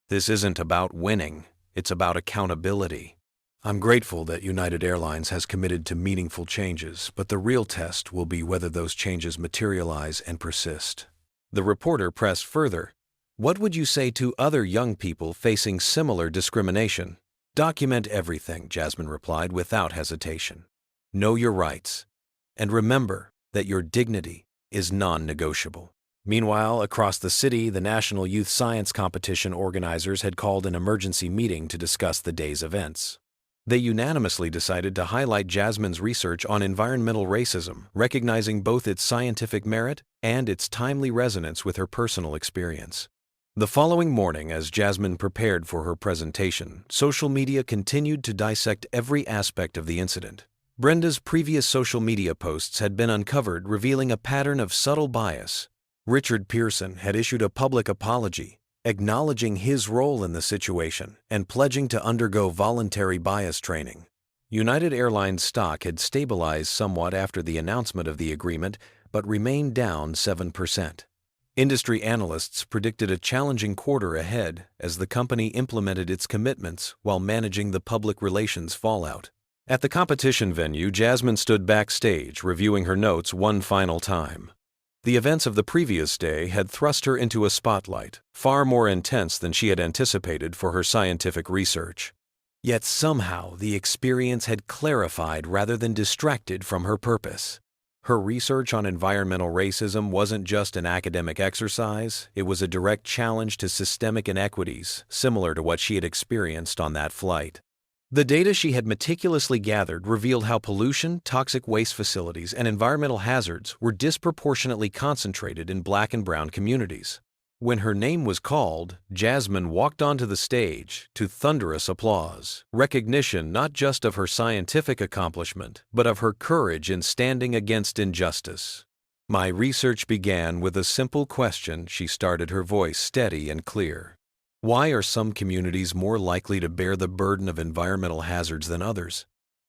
"This isn't about winning, it's about accountability. I'm grateful that United Airlines has committed to meaningful changes, but the real test will be whether those changes materialize and persist." The reporter pressed further. "What would you say to other young people facing similar discrimination?" "Document everything," Jasmine replied without hesitation. "Know your rights. And remember that your dignity is non-negotiable." Meanwhile, across the city, the National Youth Science Competition organizers had called an emergency meeting to discuss the day's events. They unanimously decided to highlight Jasmine's research on environmental racism, recognizing both its scientific merit and its timely resonance with her personal experience. The following morning, as Jasmine prepared for her presentation, social media continued to dissect every aspect of the incident. Brenda's previous social media posts had been uncovered, revealing a pattern of subtle bias. Richard Pearson had issued a public apology, acknowledging his role in the situation and pledging to undergo voluntary bias training. United Airlines stock had stabilized somewhat after the announcement of the agreement, but remained down 7%. Industry analysts predicted a challenging quarter ahead as the company implemented its commitments while managing the public relations fallout. At the competition venue, Jasmine stood backstage, reviewing her notes one final time. The events of the previous day had thrust her into a spotlight, far more intense than she had anticipated for her scientific research. Yet somehow the experience had clarified rather than distracted from her purpose. Her research on environmental racism wasn't just an academic exercise, it was a direct challenge to systemic inequities, similar to what she had experienced on that flight. The data she had meticulously gathered revealed how pollution, toxic waste facilities, and environmental hazards were disproportionately concentrated in Black and brown communities. When her name was called, Jasmine walked onto the stage to thunderous applause, recognition not just of her scientific accomplishment, but of her courage in standing against injustice. "My research began with a simple question," she started, her voice steady and clear. "Why are some communities more likely to bear the burden of environmental hazards than others?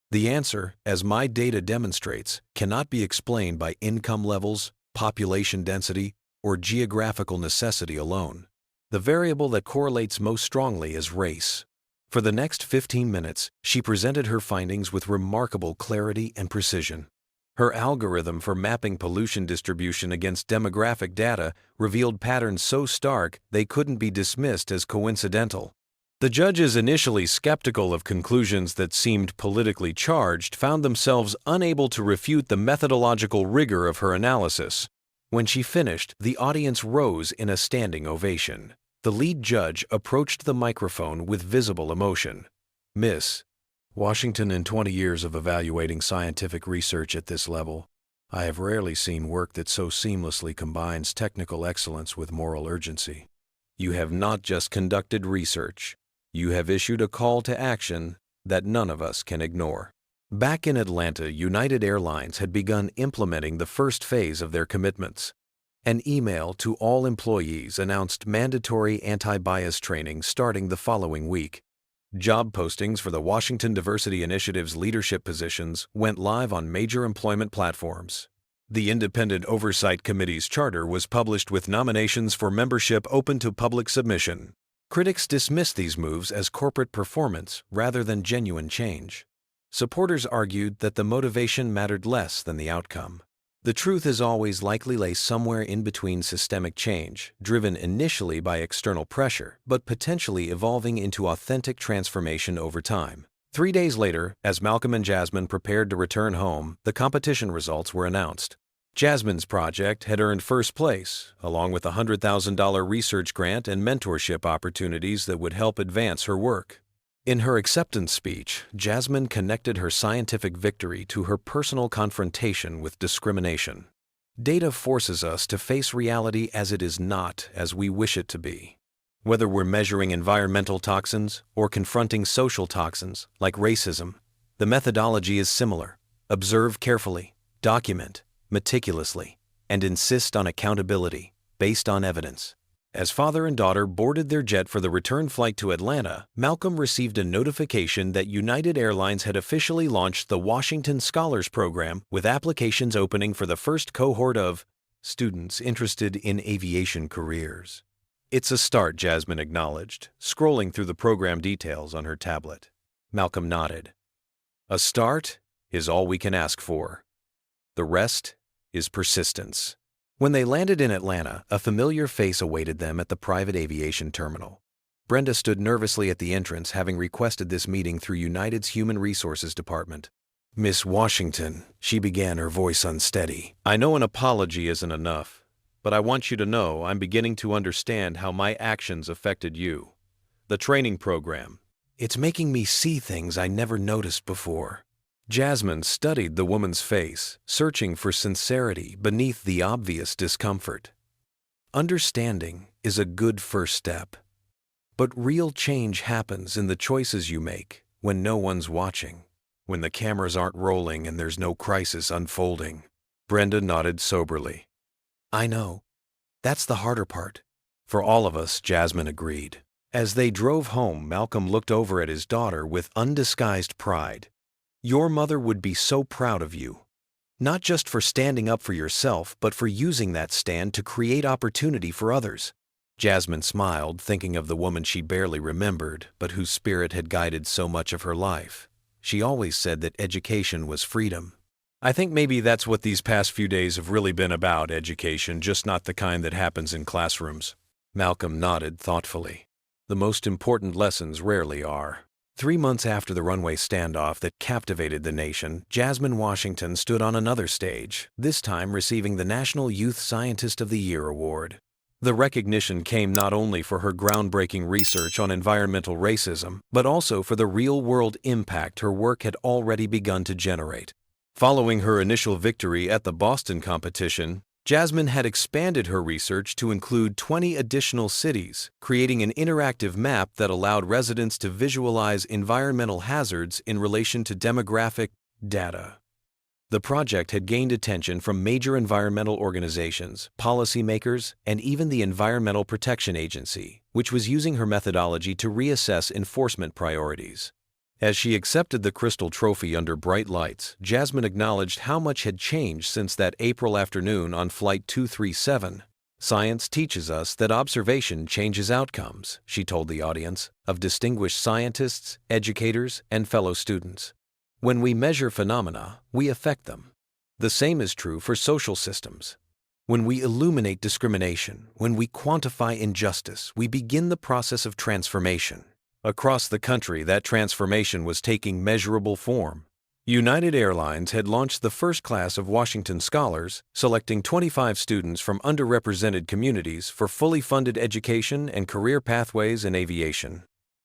The answer, as my data demonstrates, cannot be explained by income levels, population density, or geographical necessity alone. The variable that correlates most strongly is race." For the next 15 minutes, she presented her findings with remarkable clarity and precision. Her algorithm for mapping pollution distribution against demographic data revealed patterns so stark they couldn't be dismissed as coincidental. The judges, initially skeptical of conclusions that seemed politically charged, found themselves unable to refute the methodological rigor of her analysis. When she finished, the audience rose in a standing ovation. The lead judge approached the microphone with visible emotion. "Miss Washington, in 20 years of evaluating scientific research at this level, I have rarely seen work that so seamlessly combines technical excellence with moral urgency. You have not just conducted research, you have issued a call to action that none of us can ignore." Back in Atlanta, United Airlines had begun implementing the first phase of their commitments. An email to all employees announced mandatory anti-bias training starting the following week. Job postings for the Washington Diversity Initiative's leadership positions went live on major employment platforms. The Independent Oversight Committee's charter was published with nominations for membership open to public submission. Critics dismissed these moves as corporate performance rather than genuine change. Supporters argued that the motivation mattered less than the outcome. The truth is always likely lay somewhere in between systemic change, driven initially by external pressure, but potentially evolving into authentic transformation over time. 3 days later, as Malcolm and Jasmine prepared to return home, the competition results were announced. Jasmine's project had earned first place, along with a $100,000 research grant and mentorship opportunities that would help advance her work. In her acceptance speech, Jasmine connected her scientific victory to her personal confrontation with discrimination. Data forces us to face reality as it is not as we wish it to be. Whether we're measuring environmental toxins or confronting social toxins like racism, the methodology is similar. Observe carefully, document meticulously, and insist on accountability based on evidence. As father and daughter boarded their jet for the return flight to Atlanta, Malcolm received a notification that United Airlines had officially launched the Washington Scholars Program, with applications opening for the first cohort of students interested in aviation careers. "It's a start," Jasmine acknowledged, scrolling through the program details on her tablet. Malcolm nodded. "A start is all we can ask for. The rest is persistence." When they landed in Atlanta, a familiar face awaited them at the private aviation terminal. Brenda stood nervously at the entrance, having requested this meeting through United's Human Resources Department. "Miss Washington," she began, her voice unsteady, "I know an apology isn't enough, but I want you to know I'm beginning to understand how my actions affected you. The training program, it's making me see things I never noticed before." Jasmine studied the woman's face, searching for sincerity beneath the obvious discomfort. Understanding is a good first step, but real change happens in the choices you make when no one's watching, when the cameras aren't rolling and there's no crisis unfolding. Brenda nodded soberly. "I know. That's the harder part." "For all of us," Jasmine agreed. As they drove home, Malcolm looked over at his daughter with undisguised pride. "Your mother would be so proud of you, not just for standing up for yourself, but for using that stand to create opportunity for others." Jasmine smiled, thinking of the woman she barely remembered, but whose spirit had guided so much of her life. She always said that education was freedom. I think maybe that's what these past few days have really been about, education, just not the kind that happens in classrooms. Malcolm nodded thoughtfully. The most important lessons rarely are. 3 months after the runway standoff that captivated the nation, Jasmine Washington stood on another stage, this time receiving the National Youth Scientist of the Year award. The recognition came not only for her groundbreaking research on environmental racism, but also for the real-world impact her work had already begun to generate. Following her initial victory at the Boston competition, Jasmine had expanded her research to include 20 additional cities, creating an interactive map that allowed residents to visualize environmental hazards in relation to demographic data. The project had gained attention from major environmental organizations, policymakers, and even the Environmental Protection Agency, which was using her methodology to reassess enforcement priorities. As she accepted the crystal trophy under bright lights, Jasmine acknowledged how much had changed since that April afternoon on Flight 237. "Science teaches us that observation changes outcomes," she told the audience, of distinguished scientists, educators, and fellow students. "When we measure phenomena, we affect them. The same is true for social systems. When we illuminate discrimination, when we quantify injustice, we begin the process of transformation." Across the country, that transformation was taking measurable form. United Airlines had launched the first class of Washington Scholars, selecting 25 students from underrepresented communities for fully funded education and career pathways in aviation.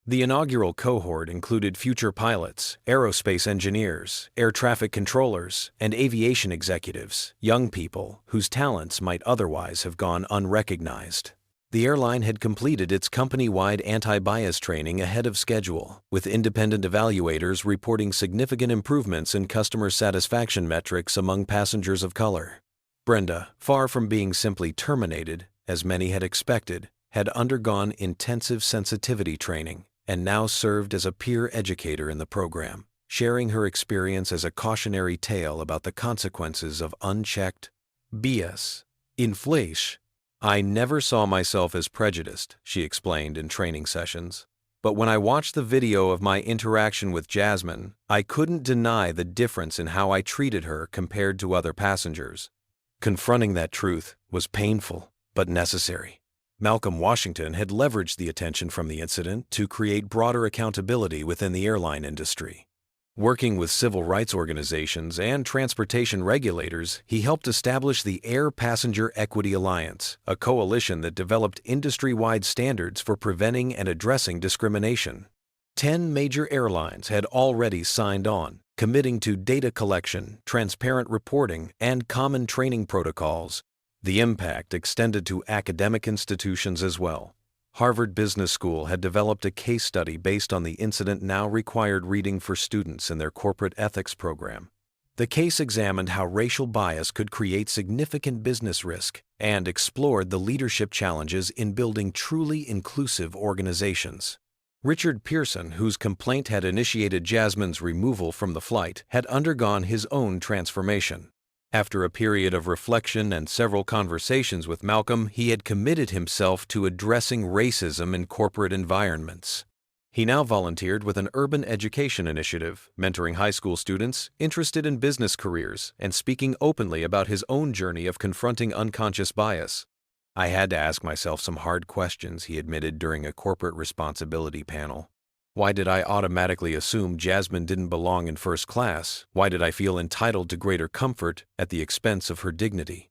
The inaugural cohort included future pilots, aerospace engineers, air traffic controllers, and aviation executives, young people whose talents might otherwise have gone unrecognized. The airline had completed its company-wide anti-bias training ahead of schedule, with independent evaluators reporting significant improvements in customer satisfaction metrics among passengers of color. Brenda, far from being simply terminated, as many had expected, had undergone intensive sensitivity training and now served as a peer educator in the program, sharing her experience as a cautionary tale about the consequences of unchecked bias. Inflation. "I never saw myself as prejudiced," she explained in training sessions. "But when I watched the video of my interaction with Jasmine, I couldn't deny the difference in how I treated her compared to other passengers." Confronting that truth was painful, but necessary. Malcolm Washington had leveraged the attention from the incident to create broader accountability within the airline industry. Working with civil rights organizations and transportation regulators, he helped establish the Air Passenger Equity Alliance, a coalition that developed industry-wide standards for preventing and addressing discrimination. 10 major airlines had already signed on, committing to data collection, transparent reporting, and common training protocols. The impact extended to academic institutions as well. Harvard Business School had developed a case study based on the incident now required reading for students in their corporate ethics program. The case examined how racial bias could create significant business risk and explored the leadership challenges in building truly inclusive organizations. Richard Pearson, whose complaint had initiated Jasmine's removal from the flight, had undergone his own transformation. After a period of reflection and several conversations with Malcolm, he had committed himself to addressing racism in corporate environments. He now volunteered with an urban education initiative, mentoring high school students interested in business careers and speaking openly about his own journey of confronting unconscious bias. "I had to ask myself some hard questions," he admitted during a corporate responsibility panel. "Why did I automatically assume Jasmine didn't belong in first class? Why did I feel entitled to greater comfort at the expense of her dignity?"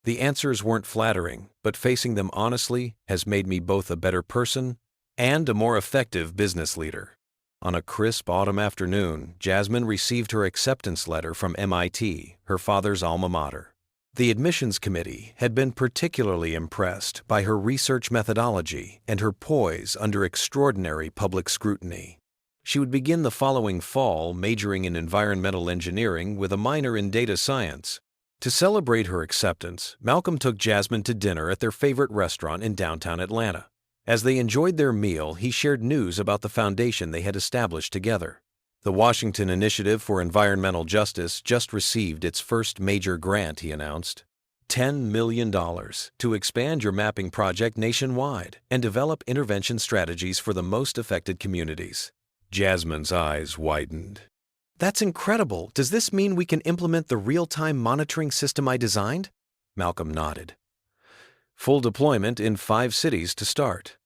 The answers weren't flattering, but facing them honestly has made me both a better person and a more effective business leader. On a crisp autumn afternoon, Jasmine received her acceptance letter from MIT, her father's alma mater. The admissions committee had been particularly impressed by her research methodology and her poise under extraordinary public scrutiny. She would begin the following fall majoring in environmental engineering with a minor in data science. To celebrate her acceptance, Malcolm took Jasmine to dinner at their favorite restaurant in downtown Atlanta. As they enjoyed their meal, he shared news about the foundation they had established together. The Washington Initiative for Environmental Justice just received its first major grant, he announced. $10 million to expand your mapping project nationwide and develop intervention strategies for the most affected communities. Jasmine's eyes widened. That's incredible. Does this mean we can implement the real-time monitoring system I designed? Malcolm nodded. Full deployment in 5 cities to start.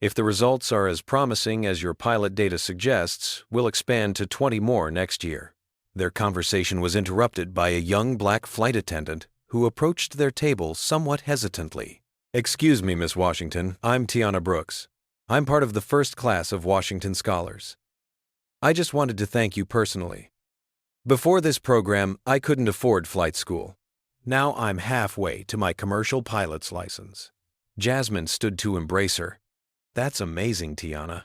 If the results are as promising as your pilot data suggests, we'll expand to 20 more next year. Their conversation was interrupted by a young black flight attendant who approached their table somewhat hesitantly. Excuse me, Miss Washington, I'm Tiana Brooks. I'm part of the first class of Washington Scholars. I just wanted to thank you personally. Before this program, I couldn't afford flight school. Now I'm halfway to my commercial pilot's license. Jasmine stood to embrace her. That's amazing, Tiana.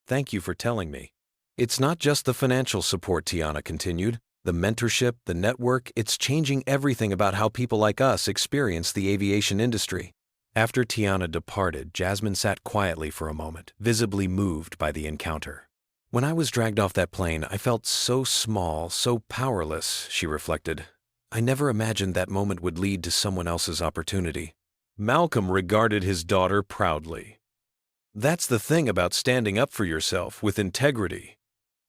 Thank you for telling me. It's not just the financial support, Tiana continued. The mentorship, the network, it's changing everything about how people like us experience the aviation industry. After Tiana departed, Jasmine sat quietly for a moment, visibly moved by the encounter. When I was dragged off that plane, I felt so small, so powerless, she reflected. I never imagined that moment would lead to someone else's opportunity. Malcolm regarded his daughter proudly. That's the thing about standing up for yourself with integrity.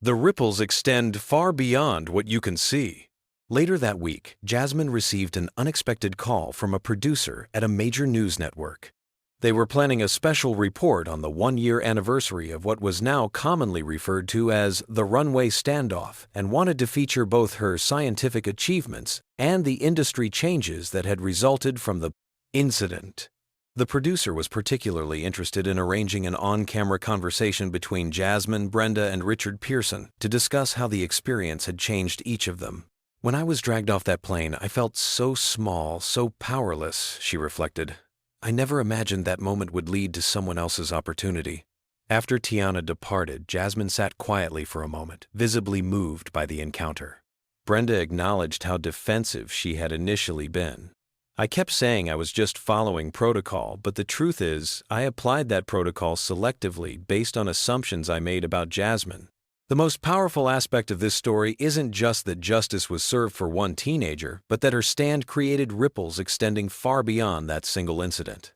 The ripples extend far beyond what you can see. Later that week, Jasmine received an unexpected call from a producer at a major news network. They were planning a special report on the 1-year anniversary of what was now commonly referred to as the Runway standoff and wanted to feature both her scientific achievements and the industry changes that had resulted from the incident. The producer was particularly interested in arranging an on-camera conversation between Jasmine, Brenda, and Richard Pearson to discuss how the experience had changed each of them. When I was dragged off that plane, I felt so small, so powerless, she reflected. I never imagined that moment would lead to someone else's opportunity. After Tiana departed, Jasmine sat quietly for a moment, visibly moved by the encounter. Brenda acknowledged how defensive she had initially been. I kept saying I was just following protocol, but the truth is, I applied that protocol selectively based on assumptions I made about Jasmine. The most powerful aspect of this story isn't just that justice was served for one teenager, but that her stand created ripples extending far beyond that single incident.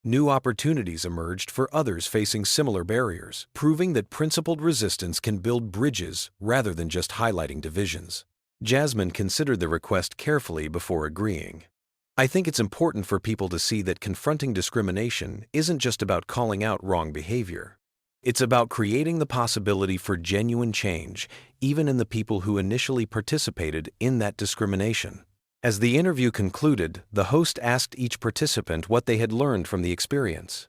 New opportunities emerged for others facing similar barriers, proving that principled resistance can build bridges rather than just highlighting divisions. Jasmine considered the request carefully before agreeing. I think it's important for people to see that confronting discrimination isn't just about calling out wrong behavior. It's about creating the possibility for genuine change, even in the people who initially participated in that discrimination. As the interview concluded, the host asked each participant what they had learned from the experience.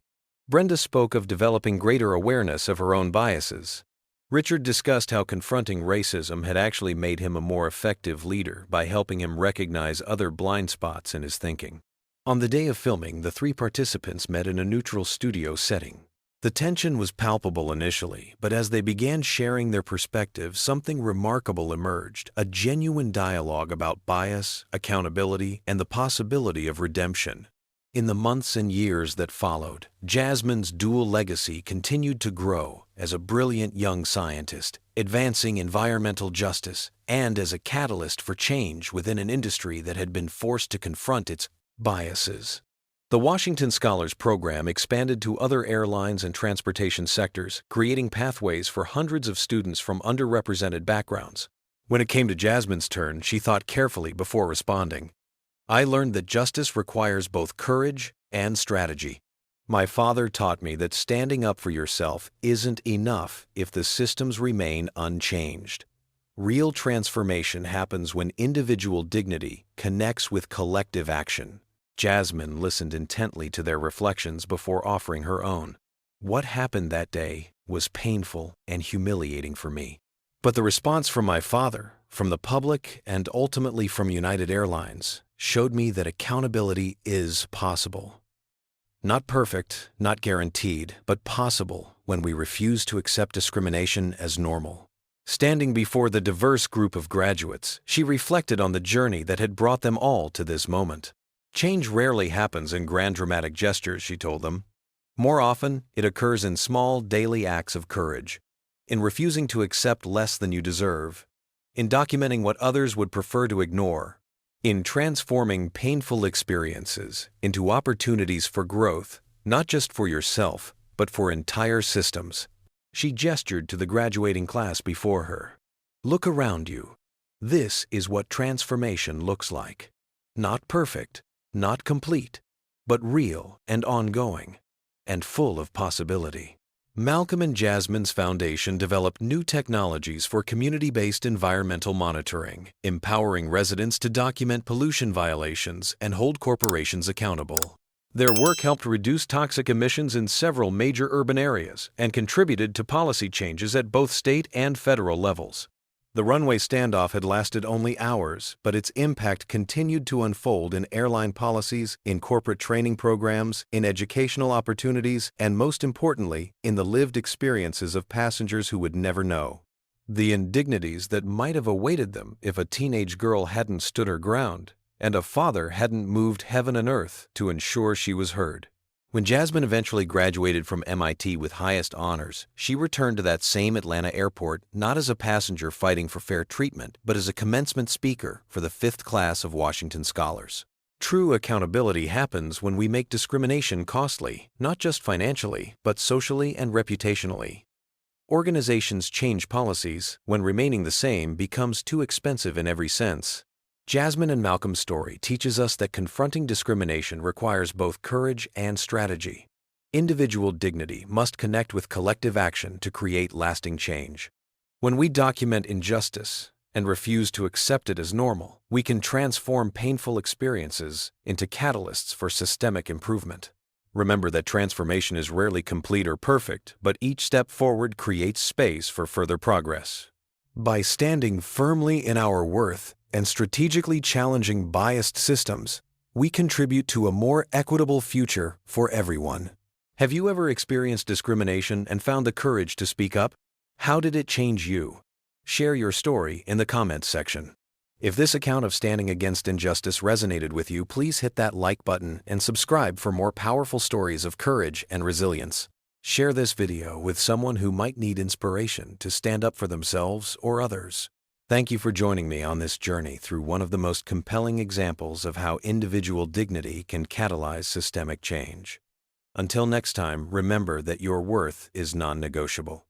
Brenda spoke of developing greater awareness of her own biases. Richard discussed how confronting racism had actually made him a more effective leader by helping him recognize other blind spots in his thinking. On the day of filming, the 3 participants met in a neutral studio setting. The tension was palpable initially, but as they began sharing their perspectives, something remarkable emerged, a genuine dialogue about bias, accountability, and the possibility of redemption. In the months and years that followed, Jasmine's dual legacy continued to grow as a brilliant young scientist, advancing environmental justice, and as a catalyst for change within an industry that had been forced to confront its biases. The Washington Scholars Program expanded to other airlines and transportation sectors, creating pathways for hundreds of students from underrepresented backgrounds. When it came to Jasmine's turn, she thought carefully before responding. I learned that justice requires both courage and strategy. My father taught me that standing up for yourself isn't enough if the systems remain unchanged. Real transformation happens when individual dignity connects with collective action. Jasmine listened intently to their reflections before offering her own. What happened that day was painful and humiliating for me. But the response from my father, from the public, and ultimately from United Airlines showed me that accountability is possible. Not perfect, not guaranteed, but possible when we refuse to accept discrimination as normal. Standing before the diverse group of graduates, she reflected on the journey that had brought them all to this moment. Change rarely happens in grand dramatic gestures, she told them. More often, it occurs in small daily acts of courage, in refusing to accept less than you deserve, in documenting what others would prefer to ignore, in transforming painful experiences into opportunities for growth, not just for yourself, but for entire systems. She gestured to the graduating class before her. Look around you. This is what transformation looks like. Not perfect, not complete, but real and ongoing, and full of possibility. Malcolm and Jasmine's foundation developed new technologies for community-based environmental monitoring, empowering residents to document pollution violations and hold corporations accountable. Their work helped reduce toxic emissions in several major urban areas and contributed to policy changes at both state and federal levels. The runway standoff had lasted only hours, but its impact continued to unfold in airline policies, in corporate training programs, in educational opportunities, and most importantly, in the lived experiences of passengers who would never know. The indignities that might have awaited them if a teenage girl hadn't stood her ground, and a father hadn't moved heaven and earth to ensure she was heard. When Jasmine eventually graduated from MIT with highest honors, she returned to that same Atlanta airport not as a passenger fighting for fair treatment, but as a commencement speaker for the 5th class of Washington scholars. True accountability happens when we make discrimination costly, not just financially, but socially and reputationally. Organizations change policies when remaining the same becomes too expensive in every sense. Jasmine and Malcolm's story teaches us that confronting discrimination requires both courage and strategy. Individual dignity must connect with collective action to create lasting change. When we document injustice and refuse to accept it as normal, we can transform painful experiences into catalysts for systemic improvement. Remember that transformation is rarely complete or perfect, but each step forward creates space for further progress. By standing firmly in our worth and strategically challenging biased systems, we contribute to a more equitable future for everyone. Have you ever experienced discrimination and found the courage to speak up? How did it change you? Share your story in the comments section. If this account of standing against injustice resonated with you, please hit that like button and subscribe for more powerful stories of courage and resilience. Share this video with someone who might need inspiration to stand up for themselves or others. Thank you for joining me on this journey through one of the most compelling examples of how individual dignity can catalyze systemic change. Until next time, remember that your worth is non-negotiable.